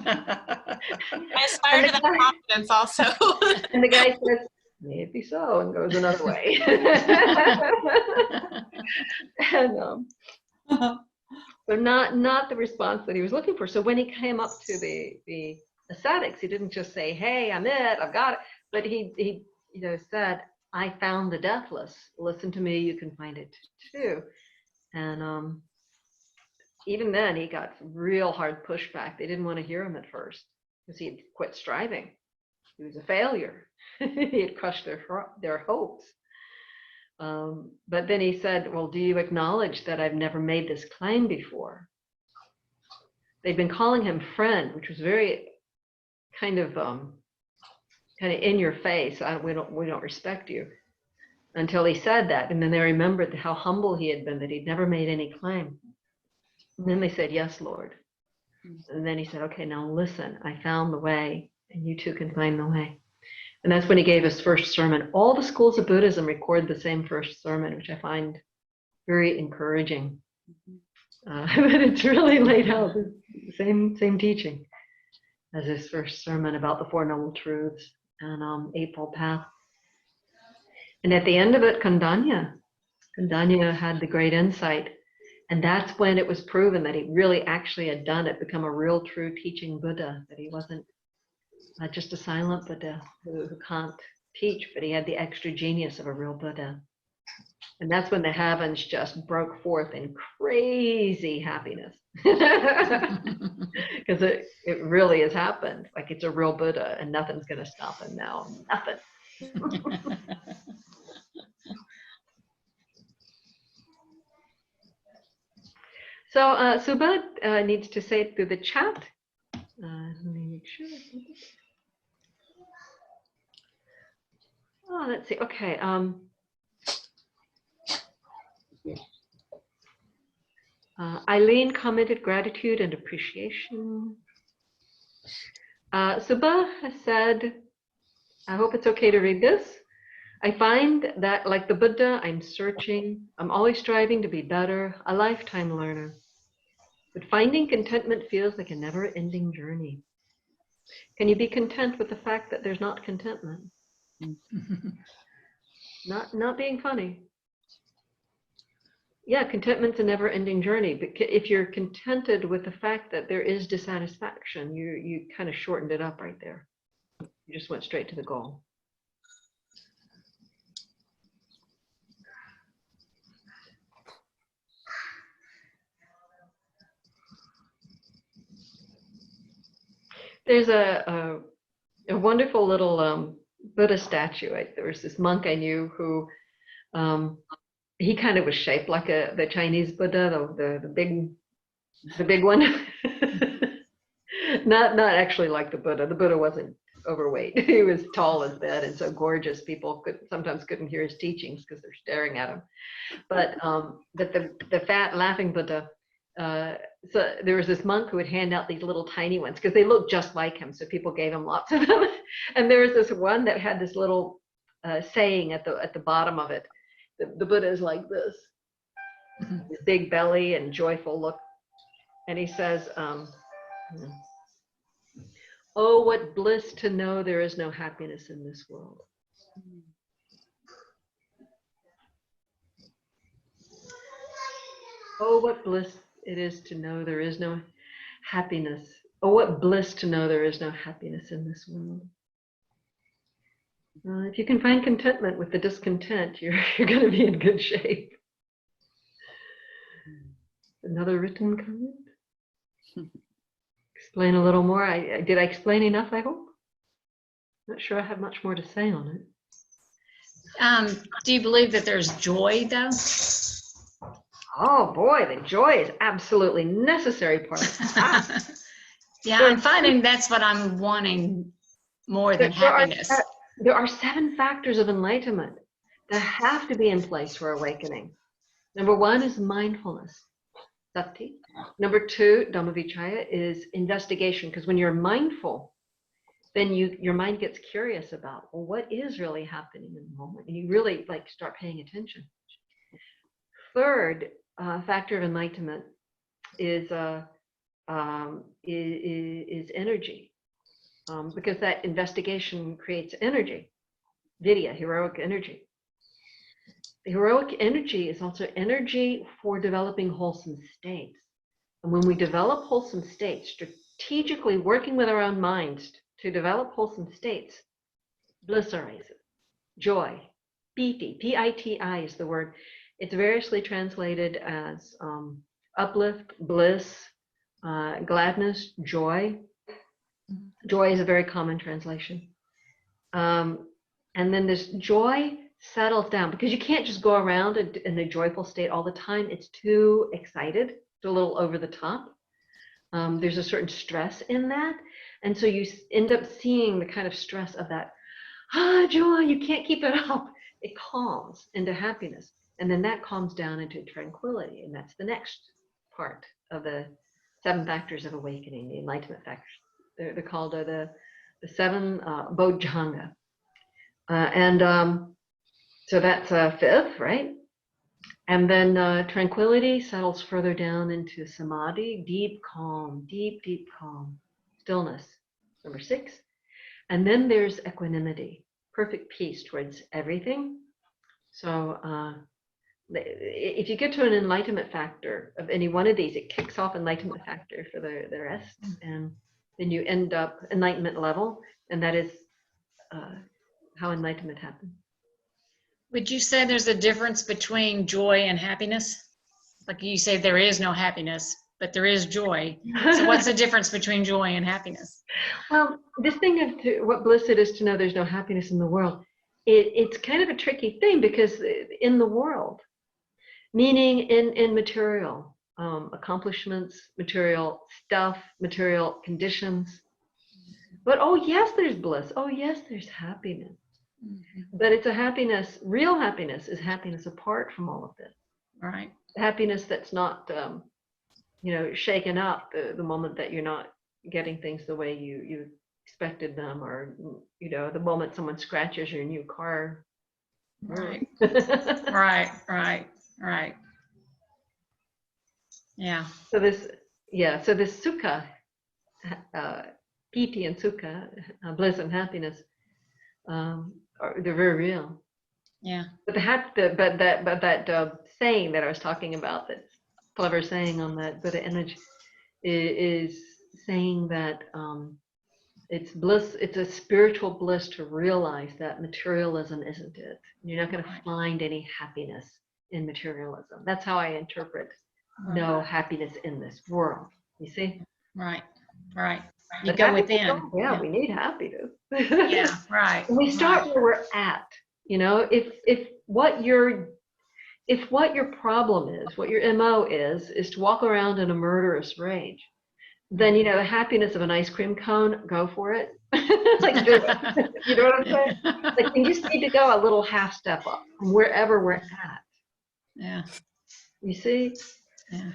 I aspire to that confidence also. And the guy says, may it be so, and goes another way. And so not the response that he was looking for. So when he came up to the ascetics, he didn't just say, hey, I'm it, I've got it. But he said, I found the deathless. Listen to me, you can find it too. And even then, he got real hard pushback. They didn't want to hear him at first because he had quit striving. He was a failure. He had crushed their hopes. But then he said, well, do you acknowledge that I've never made this claim before? They'd been calling him friend, which was very kind of in your face. We don't respect you, until he said that. And then they remembered how humble he had been, that he'd never made any claim. And then they said, yes, Lord. And then he said, okay, now listen, I found the way, and you too can find the way. And that's when he gave his first sermon. All the schools of Buddhism record the same first sermon, which I find very encouraging. But it's really laid out the same teaching as his first sermon about the Four Noble Truths and Eightfold Path. And at the end of it, Kandanya had the great insight. And that's when it was proven that he really actually had done it, become a real true teaching Buddha, that he wasn't just a silent Buddha who can't teach, but he had the extra genius of a real Buddha. And that's when the heavens just broke forth in crazy happiness. Because it really has happened. Like, it's a real Buddha and nothing's going to stop him now. Nothing. So Suba needs to say it through the chat. Let me make sure. Oh, let's see. Okay. Eileen commented gratitude and appreciation. Suba has said, I hope it's okay to read this. I find that, like the Buddha, I'm searching. I'm always striving to be better, a lifetime learner. But finding contentment feels like a never-ending journey. Can you be content with the fact that there's not contentment? Not being funny. Yeah, contentment's a never-ending journey. But if you're contented with the fact that there is dissatisfaction, you kind of shortened it up right there. You just went straight to the goal. There's a wonderful little Buddha statue. There was this monk I knew who he kind of was shaped like the Chinese Buddha, the big one. not actually like the Buddha. The Buddha wasn't overweight. He was tall as that and so gorgeous. People sometimes couldn't hear his teachings because they're staring at him. But the fat laughing Buddha. So there was this monk who would hand out these little tiny ones because they looked just like him. So people gave him lots of them. And there was this one that had this little saying at the bottom of it. The Buddha is like this, his big belly and joyful look. And he says, oh, what bliss to know there is no happiness in this world. Oh, what bliss it is to know there is no happiness. Oh, what bliss to know there is no happiness in this world. If you can find contentment with the discontent, you're going to be in good shape. Another written comment? Explain a little more. Did I explain enough, I hope? Not sure I have much more to say on it. Do you believe that there's joy, though? Oh boy, the joy is absolutely necessary part. Yeah, I'm finding that's what I'm wanting more than happiness. There are 7 factors of enlightenment that have to be in place for awakening. Number 1 is mindfulness, sati. Number 2, Dhammavichaya, is investigation, because when you're mindful, then your mind gets curious about, well, what is really happening in the moment? And you really start paying attention. Third factor of enlightenment is energy. Because that investigation creates energy, vidya, heroic energy. The heroic energy is also energy for developing wholesome states. And when we develop wholesome states, strategically working with our own minds to develop wholesome states, bliss arises, joy, piti, P-I-T-I is the word. It's variously translated as uplift, bliss, gladness, joy. Joy is a very common translation. And then this joy settles down because you can't just go around in a joyful state all the time. It's too excited, it's a little over the top. There's a certain stress in that. And so you end up seeing the kind of stress of that, joy, you can't keep it up. It calms into happiness. And then that calms down into tranquility. And that's the next part of the 7 factors of awakening, the enlightenment factors. They're called the 7 bodhanga. So that's 5th, right? And then tranquility settles further down into samadhi, deep calm, deep calm, stillness, number 6. And then there's equanimity, perfect peace towards everything. So if you get to an enlightenment factor of any one of these, it kicks off enlightenment factor for the rest. And then you end up enlightenment level, and that is how enlightenment happens. Would you say there's a difference between joy and happiness? Like you say, there is no happiness, but there is joy. So what's the difference between joy and happiness? Well, this thing of what bliss it is to know there's no happiness in the world, it's kind of a tricky thing because in the world, meaning in material, accomplishments, material stuff, material conditions. But oh yes, there's bliss. Oh yes, there's happiness. Mm-hmm. But it's a happiness, real happiness is happiness apart from all of this. Right. Happiness that's not, shaken up the moment that you're not getting things the way you expected them, or, the moment someone scratches your new car. Right. Right. Yeah. So this, yeah, so this sukha, piti and sukha, bliss and happiness, they're very real. Yeah. But that saying that I was talking about, that clever saying on that Buddha image, is saying that it's bliss. It's a spiritual bliss to realize that materialism isn't it. You're not going to find any happiness in materialism. That's how I interpret no happiness in this world. You see? Right. Right. You But go happiness, within. yeah, we need happiness. Yeah. Right. And we start right. where we're at. You know, if what your problem is, what your MO is to walk around in a murderous rage, then, you know, the happiness of an ice cream cone, go for it. Like, do it. You know what I'm saying? Like, you just need to go a little half step up from wherever we're at. Yeah. You see? Yeah.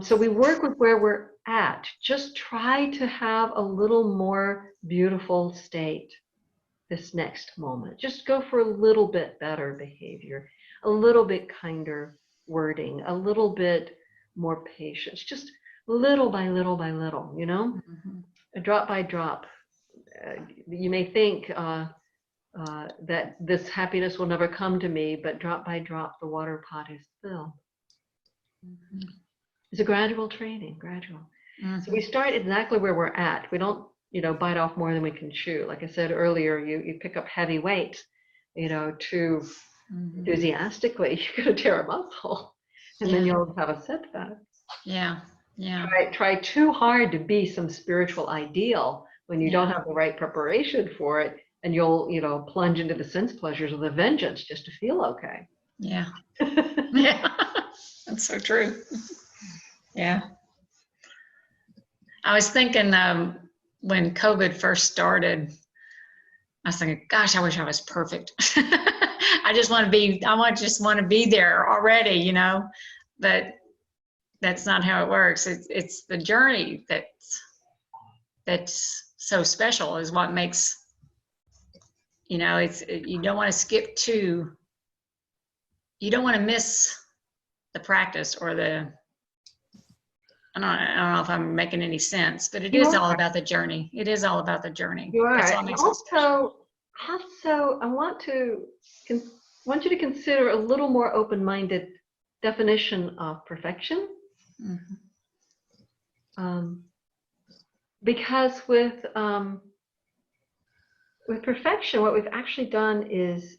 So we work with where we're at. Just try to have a little more beautiful state this next moment. Just go for a little bit better behavior, a little bit kinder wording, a little bit more patience, just little by little by little, you know, drop by drop. You may think that this happiness will never come to me, but drop by drop, the water pot is filled. It's a gradual training, gradual. So we start exactly where we're at. We don't, you know, bite off more than we can chew. Like I said earlier, you pick up heavy weights, you know, too enthusiastically, you're going to tear a muscle, and then you'll have a setback. Yeah. Yeah. Try too hard to be some spiritual ideal when you don't have the right preparation for it, and you'll, you know, plunge into the sense pleasures with a vengeance just to feel okay. Yeah. Yeah. That's so true. Yeah. I was thinking when COVID first started, I was thinking, gosh, I wish I was perfect. I just want to be there already, you know, but that's not how it works. It's the journey that's so special, is what makes, you know, you don't want to skip to, you don't want to miss the practice or I don't know if I'm making any sense, but it is all about the journey. It is all about the journey. You are. That's all makes it special. Also, I want you to consider a little more open-minded definition of perfection. Because with perfection, what we've actually done is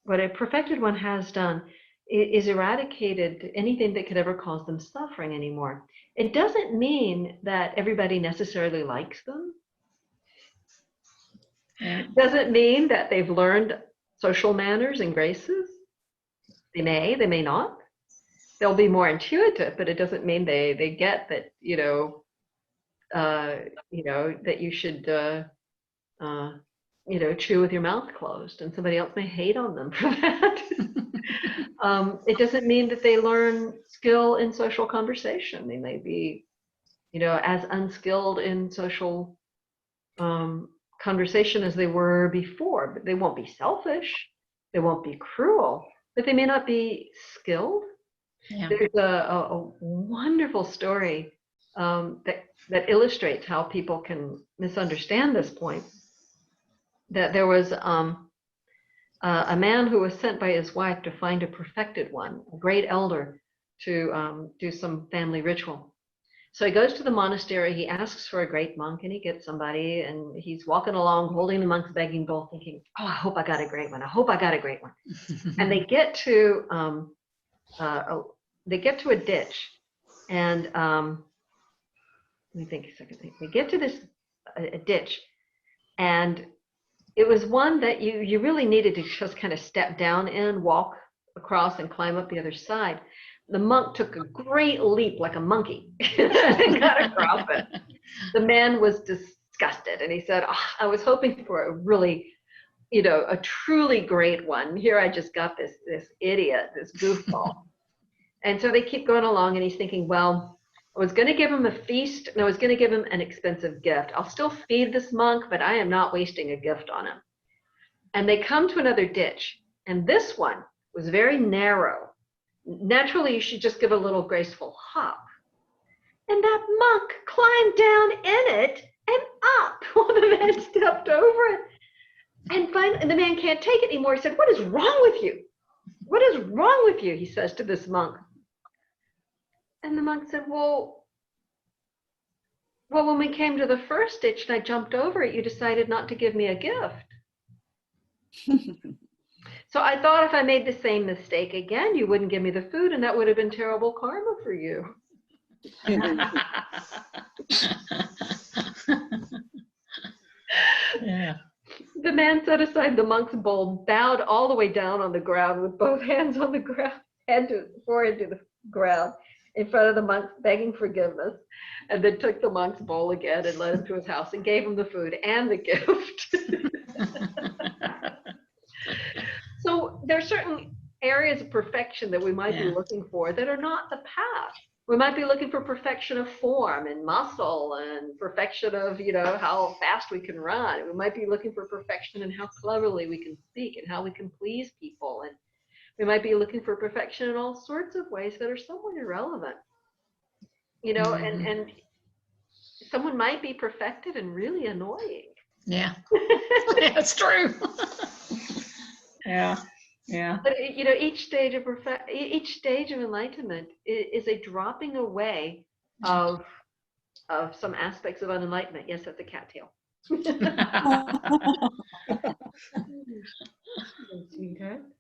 what a perfected one has done is eradicated anything that could ever cause them suffering anymore. It doesn't mean that everybody necessarily likes them. It doesn't mean that they've learned social manners and graces. They may not. They'll be more intuitive, but it doesn't mean they get that, you know, that you should, you know, chew with your mouth closed, and somebody else may hate on them for that. It doesn't mean that they learn skill in social conversation. They may be, you know, as unskilled in social conversation as they were before, but they won't be selfish. They won't be cruel, but they may not be skilled. Yeah. There's a wonderful story that illustrates how people can misunderstand this point. That there was a man who was sent by his wife to find a perfected one, a great elder, to do some family ritual. So he goes to the monastery, he asks for a great monk, and he gets somebody, and he's walking along holding the monk's begging bowl thinking, oh, I hope I got a great one. I hope I got a great one. And they get to a ditch, and let me think a second. They get to this a ditch, and it was one that you really needed to just kind of step down in, walk across, and climb up the other side. The monk took a great leap like a monkey and got across it. The man was disgusted, and he said, oh, I was hoping for a really, you know, a truly great one. Here I just got this idiot, this goofball. And so they keep going along, and he's thinking, well, I was going to give him a feast, and I was going to give him an expensive gift. I'll still feed this monk, but I am not wasting a gift on him. And they come to another ditch, and this one was very narrow. naturally you should just give a little graceful hop. And that monk climbed down in it and up while the man stepped over it. And finally, the man can't take it anymore. He said, "What is wrong with you? What is wrong with you?" he says to this monk. And the monk said, well, when we came to the first ditch and I jumped over it, you decided not to give me a gift. So I thought if I made the same mistake again, you wouldn't give me the food, and that would have been terrible karma for you. Yeah. The man set aside the monk's bowl, bowed all the way down on the ground with both hands on the ground, forehead to the ground, in front of the monk, begging forgiveness, and then took the monk's bowl again and led him to his house and gave him the food and the gift. So there are certain areas of perfection that we might be looking for that are not the path. We might be looking for perfection of form and muscle and perfection of, how fast we can run. We might be looking for perfection in how cleverly we can speak and how we can please people. And we might be looking for perfection in all sorts of ways that are somewhat irrelevant. And someone might be perfected and really annoying. Yeah. That's true. Yeah. Yeah. But each stage of enlightenment is a dropping away of some aspects of unenlightenment. Yes, that's a cat tail. Okay.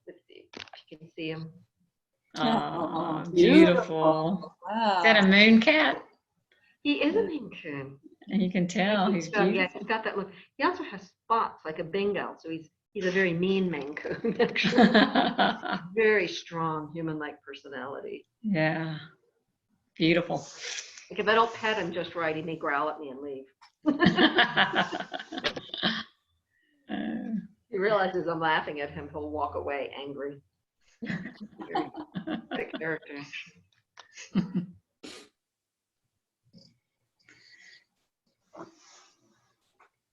Let's see if you can see him. Oh, beautiful. Wow. Is that a moon cat? He is a Maine Coon. And you can tell he's Yeah, beautiful. he's got that look. He also has spots like a Bengal, so he's a very mean Maine Coon. Actually, very strong human-like personality. Yeah. Beautiful. Like if I don't pet him just right, he may growl at me and leave. He realizes I'm laughing at him, he'll walk away angry. Very good character.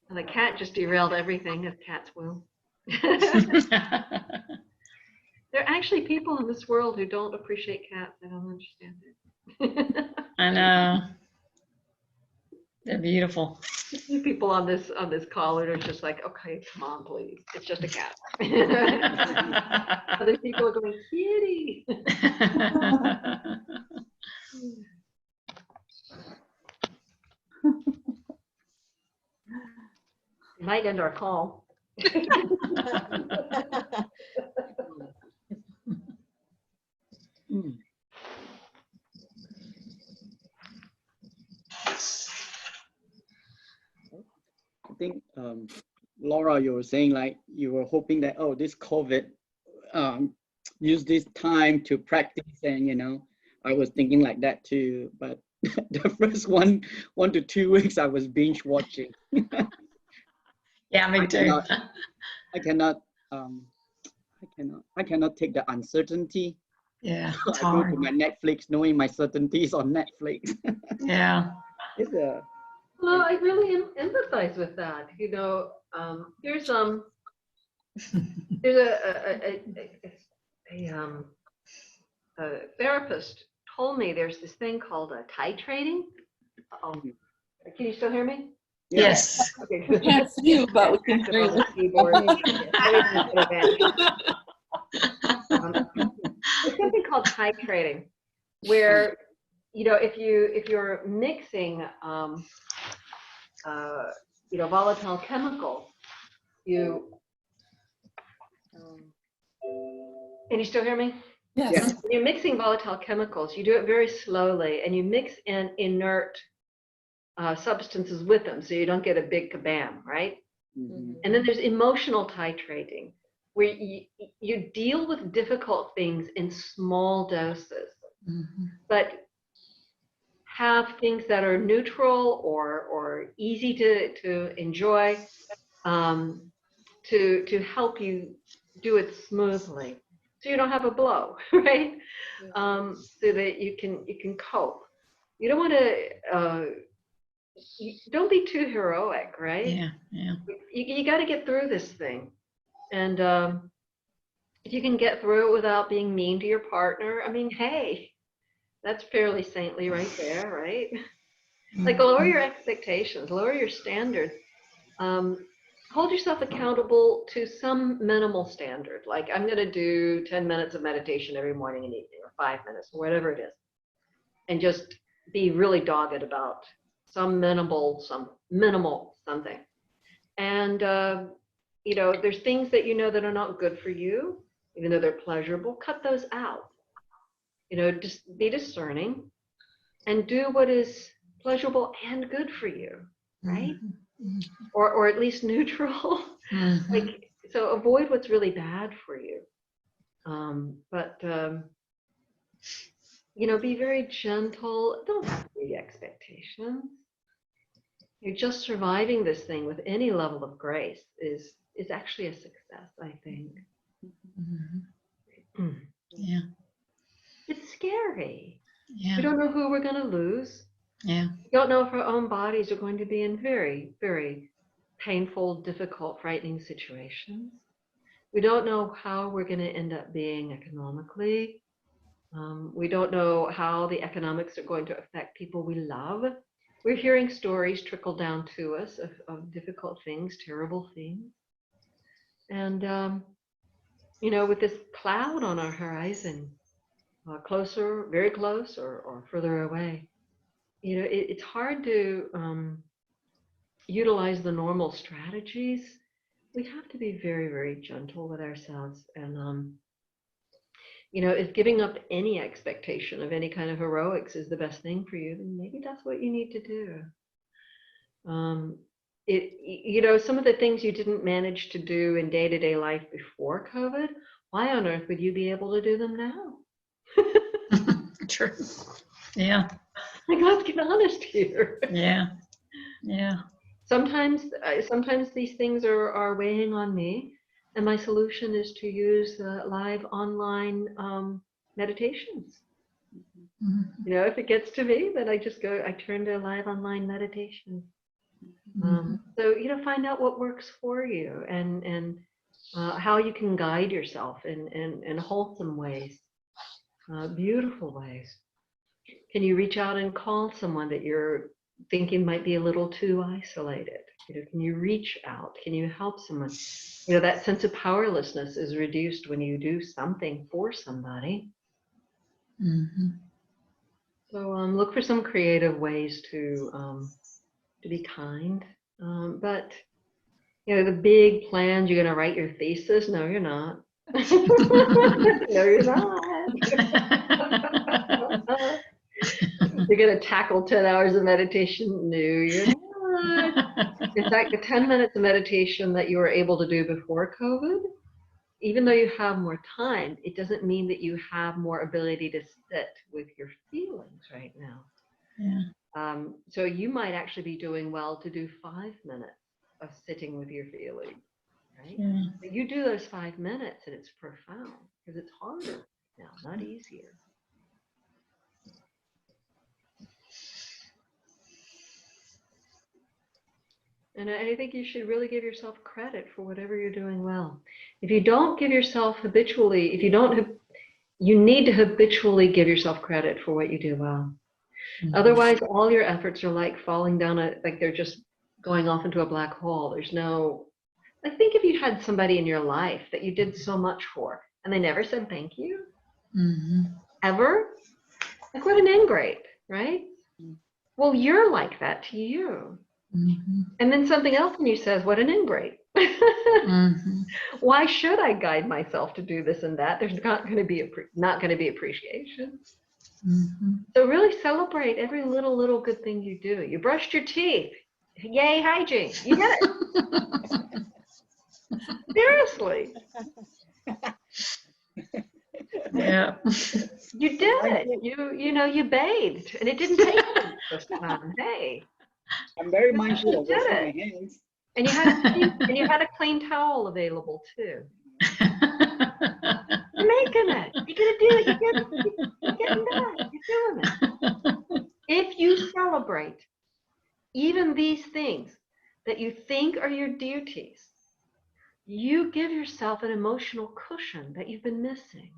And the cat just derailed everything, as cats will. There are actually people in this world who don't appreciate cats. I don't understand it. I know. They're beautiful. People on this call are just like, okay, come on, please. It's just a cat. Other people are going, kitty. Might end our call. I think, Laura, you were saying like you were hoping that, this COVID, use this time to practice, and I was thinking like that too. But the first one to 2 weeks, I was binge watching. Yeah, me too. I cannot take the uncertainty. Yeah, I it's go to hard. my Netflix knowing my certainties on Netflix. Yeah. It's a Well, I really empathize with that. There's a therapist told me there's this thing called titrating. Can you still hear me? Yes. Okay. We can't see you, but we can hear you. There's something called titrating, where if you're mixing volatile chemicals, can you still hear me? Yes. When you're mixing volatile chemicals, you do it very slowly, and you mix in inert substances with them, so you don't get a big kabam, right? Mhm. And then there's emotional titrating, where you deal with difficult things in small doses, but have things that are neutral or easy to enjoy, to help you do it smoothly, so you don't have a blow, right? So that you can cope. You don't want to. Don't be too heroic, right? Yeah. Yeah. You got to get through this thing, and If you can get through it without being mean to your partner, I mean, hey, that's fairly saintly right there, right? Like, lower your expectations, lower your standards. Hold yourself accountable to some minimal standard. Like, I'm going to do 10 minutes of meditation every morning and evening, or 5 minutes, or whatever it is. And just be really dogged about some minimal something. And, you know, there's things that you know that are not good for you, even though they're pleasurable, cut those out. You know, just be discerning and do what is pleasurable and good for you, right? Or at least neutral. Like, so avoid what's really bad for you. You know, be very gentle. Don't have big expectations. You're just surviving this thing with any level of grace is actually a success, I think. Yeah. It's scary. Yeah. We don't know who we're going to lose. Yeah. We don't know if our own bodies are going to be in very, very painful, difficult, frightening situations. We don't know how we're going to end up being economically. We don't know how the economics are going to affect people we love. We're hearing stories trickle down to us of difficult things, terrible things. And, you know, with this cloud on our horizon, closer, very close, or further away, you know, it's hard to utilize the normal strategies. We have to be very, very gentle with ourselves. And, you know, if giving up any expectation of any kind of heroics is the best thing for you, then maybe that's what you need to do. You know, some of the things you didn't manage to do in day-to-day life before COVID, why on earth would you be able to do them now? True. Yeah. Like, let's get honest here. Yeah. Yeah. Sometimes these things are weighing on me, and my solution is to use live online meditations. You know, if it gets to me, then I turn to live online meditation. So, you know, find out what works for you and how you can guide yourself in wholesome ways, beautiful ways. Can you reach out and call someone that you're thinking might be a little too isolated? You know, can you reach out? Can you help someone? You know, that sense of powerlessness is reduced when you do something for somebody. So look for some creative ways to be kind. But, you know, the big plans, you're going to write your thesis. No, you're not. No, you're not. You're going to tackle 10 hours of meditation. No, you're not. In fact, the 10 minutes of meditation that you were able to do before COVID, even though you have more time, it doesn't mean that you have more ability to sit with your feelings right now. Yeah. So you might actually be doing well to do 5 minutes of sitting with your feelings, right? Yeah. But you do those 5 minutes and it's profound because it's harder now, not easier. And I think you should really give yourself credit for whatever you're doing well. If you don't give yourself habitually, you need to habitually give yourself credit for what you do well. Otherwise, all your efforts are like falling down like they're just going off into a black hole. There's no, I think if you had somebody in your life that you did so much for and they never said thank you, ever, like what an ingrate, right? Well, you're like that to you. And then something else in you says, what an ingrate. Why should I guide myself to do this and that? There's not going to be appreciation. So really celebrate every little good thing you do. You brushed your teeth. Yay, hygiene. You did it. Seriously. Yeah. You did it. You bathed and it didn't take this time. Hey. I'm very mindful of You did washing my it. hands. And you had a clean towel available too. You're making it. You're gonna do it. You're getting done. You're doing it. If you celebrate even these things that you think are your duties, you give yourself an emotional cushion that you've been missing.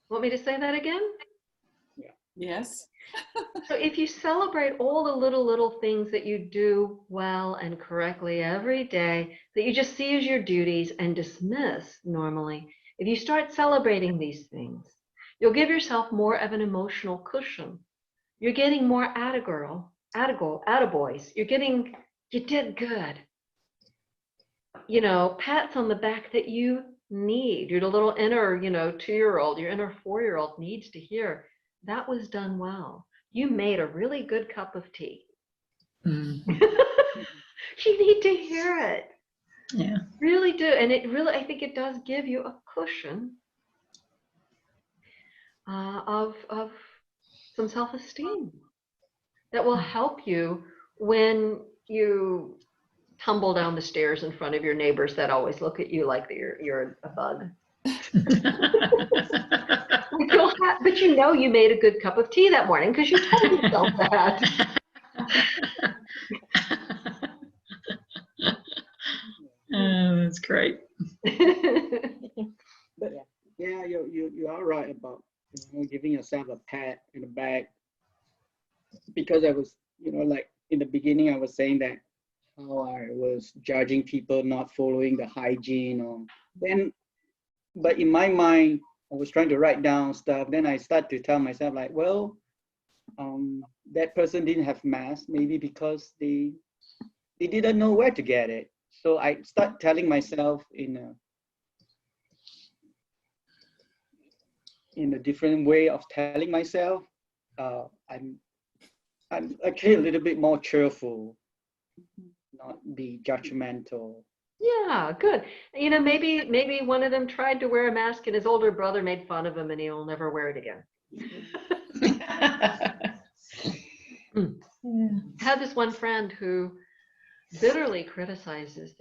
Want me to say that again? Yes. So if you celebrate all the little things that you do well and correctly every day, that you just see as your duties and dismiss normally, if you start celebrating these things, you'll give yourself more of an emotional cushion. You're getting more attaboys. You're getting, you did good. You know, pats on the back that you need. Your little inner, 2-year-old, your inner 4-year-old needs to hear, that was done well. You made a really good cup of tea. Mm-hmm. You need to hear it. Yeah. Really do. And it really, I think it does give you a cushion of some self-esteem that will help you when you tumble down the stairs in front of your neighbors that always look at you like you're a bug. But you know you made a good cup of tea that morning because you told yourself that. Oh, that's great. But yeah, you are right about giving yourself a pat in the back, because I was like in the beginning I was saying that how I was judging people not following the hygiene, but in my mind I was trying to write down stuff. Then I start to tell myself like, well, that person didn't have mask, maybe because they didn't know where to get it. So I start telling myself in a different way of telling myself. I'm actually a little bit more cheerful, not be judgmental. Yeah, good. Maybe one of them tried to wear a mask and his older brother made fun of him and he'll never wear it again. I have this one friend who bitterly criticizes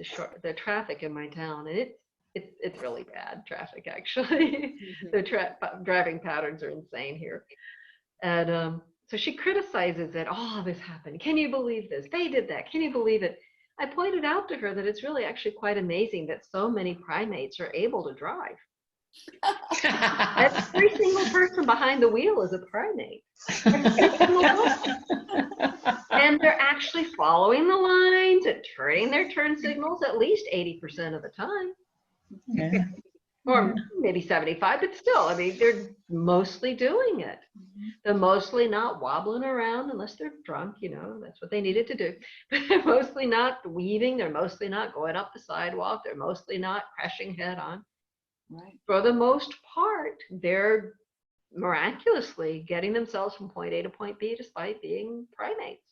the traffic in my town, and it's really bad traffic actually. The driving patterns are insane here, and so she criticizes it. Oh, this happened. Can you believe this? They did that. Can you believe it? I pointed out to her that it's really actually quite amazing that so many primates are able to drive. Every single person behind the wheel is a primate. And they're actually following the lines and turning their turn signals at least 80% of the time. Yeah. Or maybe 75, but still, I mean, they're mostly doing it. They're mostly not wobbling around unless they're drunk, that's what they needed to do. But they're mostly not weaving. They're mostly not going up the sidewalk. They're mostly not crashing head on. Right. For the most part, they're miraculously getting themselves from point A to point B despite being primates.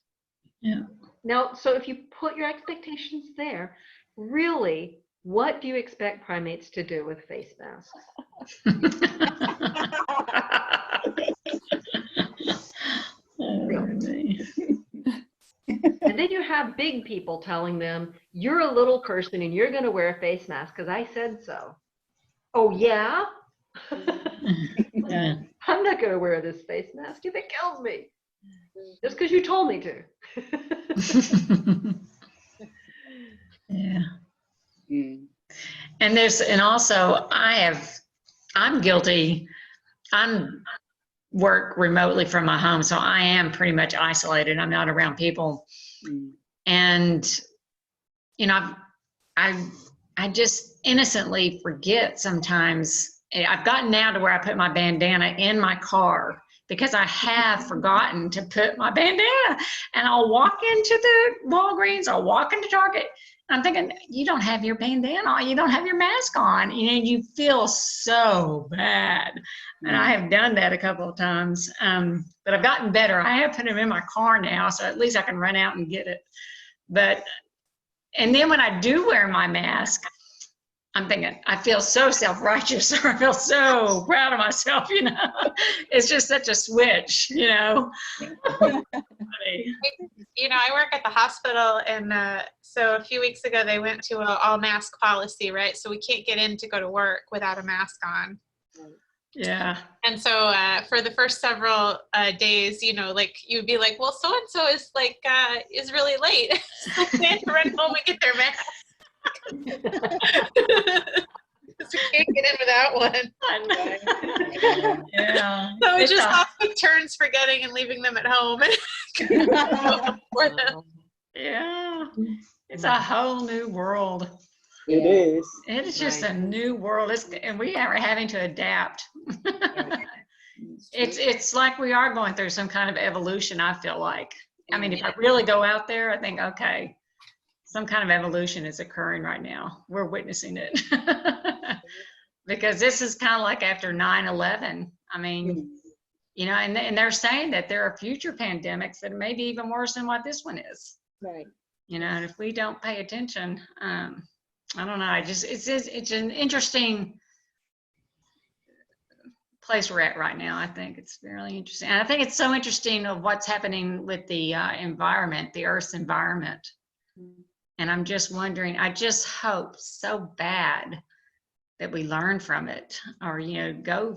Yeah. Now, so if you put your expectations there, really, what do you expect primates to do with face masks? And then you have big people telling them, you're a little person and you're going to wear a face mask because I said so. Oh, yeah? Yeah. I'm not going to wear this face mask if it kills me. Just because you told me to. Yeah. Mm. And also I'm guilty. I'm work remotely from my home, so I am pretty much isolated. I'm not around people. Mm. And, I just innocently forget sometimes. I've gotten now to where I put my bandana in my car because I have forgotten to put my bandana, and I'll walk into the Walgreens, I'll walk into Target. I'm thinking, you don't have your bandana on, you don't have your mask on, you feel so bad. And I have done that a couple of times, but I've gotten better. I have put them in my car now, so at least I can run out and get it. And then when I do wear my mask, I'm thinking, I feel so self-righteous, or I feel so proud of myself, It's just such a switch, I work at the hospital, and so a few weeks ago they went to an all mask policy, right? So we can't get in to go to work without a mask on. Yeah. And so for the first several days, you know, like you'd be like, well, so and so is like is really late. So they had to run home and get their mask. Because we can't get in without one. Yeah. So we It's just a- all took turns forgetting and leaving them at home. For them. Yeah. It's a whole new world. It is. It's just Right. a new world. And we are having to adapt. It's like we are going through some kind of evolution, I feel like. I mean, if I really go out there, I think, okay, some kind of evolution is occurring right now. We're witnessing it. Because this is kind of like after 9/11. I mean, you know, and they're saying that there are future pandemics that may be even worse than what this one is. Right. You know, and if we don't pay attention, I don't know. It's an interesting place we're at right now. I think it's really interesting. And I think it's so interesting of what's happening with the environment, the Earth's environment. And I'm just wondering, I just hope so bad that we learn from it, or, you know, go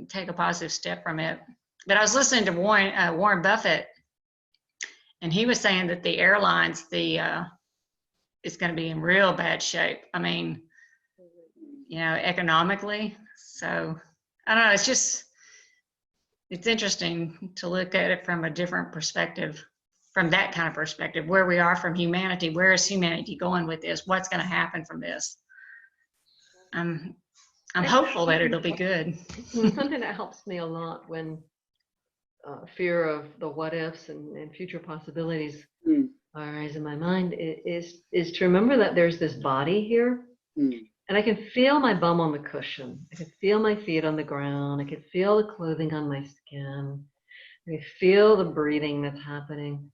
take a positive step from it. But I was listening to Warren Buffett, and he was saying that the airlines, it's going to be in real bad shape. I mean, you know, economically. So I don't know. It's interesting to look at it from a different perspective, from that kind of perspective, where we are from humanity. Where is humanity going with this? What's going to happen from this? I'm hopeful that it'll be good. Something that helps me a lot when fear of the what ifs and future possibilities arise in my mind is to remember that there's this body here, and I can feel my bum on the cushion. I can feel my feet on the ground. I can feel the clothing on my skin. I can feel the breathing that's happening.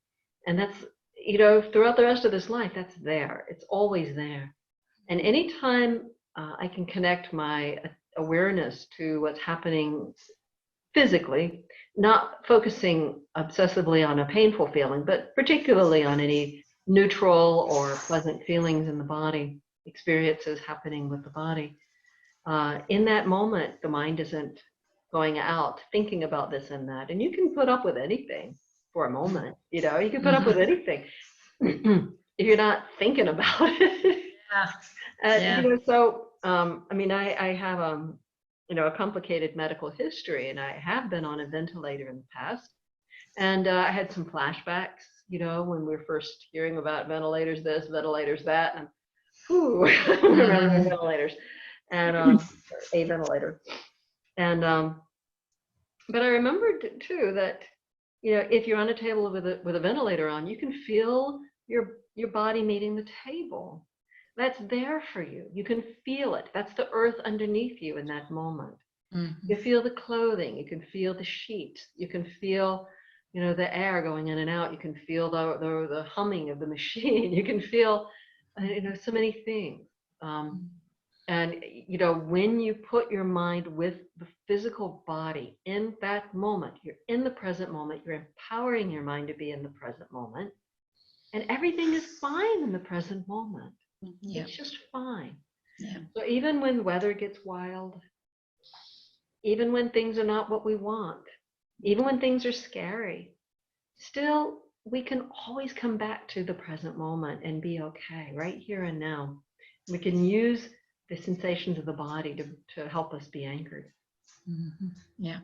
And that's, you know, throughout the rest of this life, that's there. It's always there. And anytime I can connect my awareness to what's happening physically, not focusing obsessively on a painful feeling, but particularly on any neutral or pleasant feelings in the body, experiences happening with the body. In that moment, the mind isn't going out thinking about this and that. And you can put up with anything for a moment, you know, you can put up with anything if you're not thinking about it. Yeah. You know, so I mean, I have you know, a complicated medical history, and I have been on a ventilator in the past, and I had some flashbacks, you know, when we were first hearing about ventilators this, ventilators that, and remember ventilators, and a ventilator, and but I remembered too that, you know, if you're on a table with a ventilator on, you can feel your body meeting the table. That's there for you. You can feel it. That's the earth underneath you in that moment. You feel the clothing. You can feel the sheet. You can feel, you know, the air going in and out. You can feel the humming of the machine. You can feel, you know, so many things. And, you know, when you put your mind with the physical body in that moment, you're in the present moment. You're empowering your mind to be in the present moment. And everything is fine in the present moment. It's just fine. So even when weather gets wild, even when things are not what we want, even when things are scary, still we can always come back to the present moment and be okay right here and now. We can use the sensations of the body to help us be anchored. Yeah.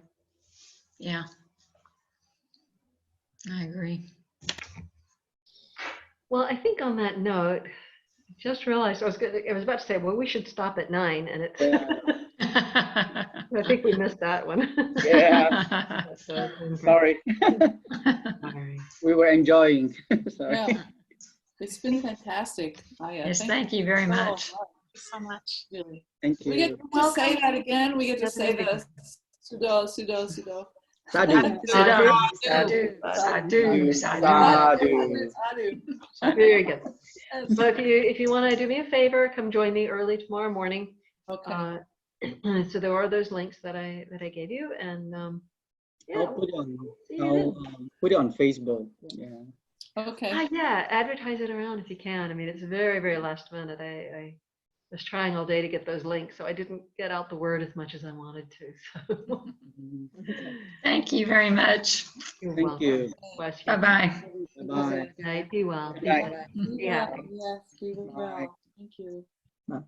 I agree. Well, I think on that note, I just realized I was about to say, well, we should stop at 9, and it's I think we missed that one. Yeah. Sorry. We were enjoying. Sorry. Yeah. It's been fantastic, Ayya. Yes, thank you very much. Thank you so much. Really. Thank We get you. to say that again. We get to say the Sudo. Sadhu. Very good. So if you want to do me a favor, come join me early tomorrow morning. Okay. So there are those links that I gave you, and I'll put it on Facebook. Yeah. Okay. yeah, advertise it around if you can. I mean, it's very, very last minute. was trying all day to get those links, so I didn't get out the word as much as I wanted to. So Thank you very much. you're Thank welcome. you. Bless you. Bye-bye. Bye-bye. Good night. Be well. Good night. Be happy. Yes, be well. Bye. Thank you. Bye.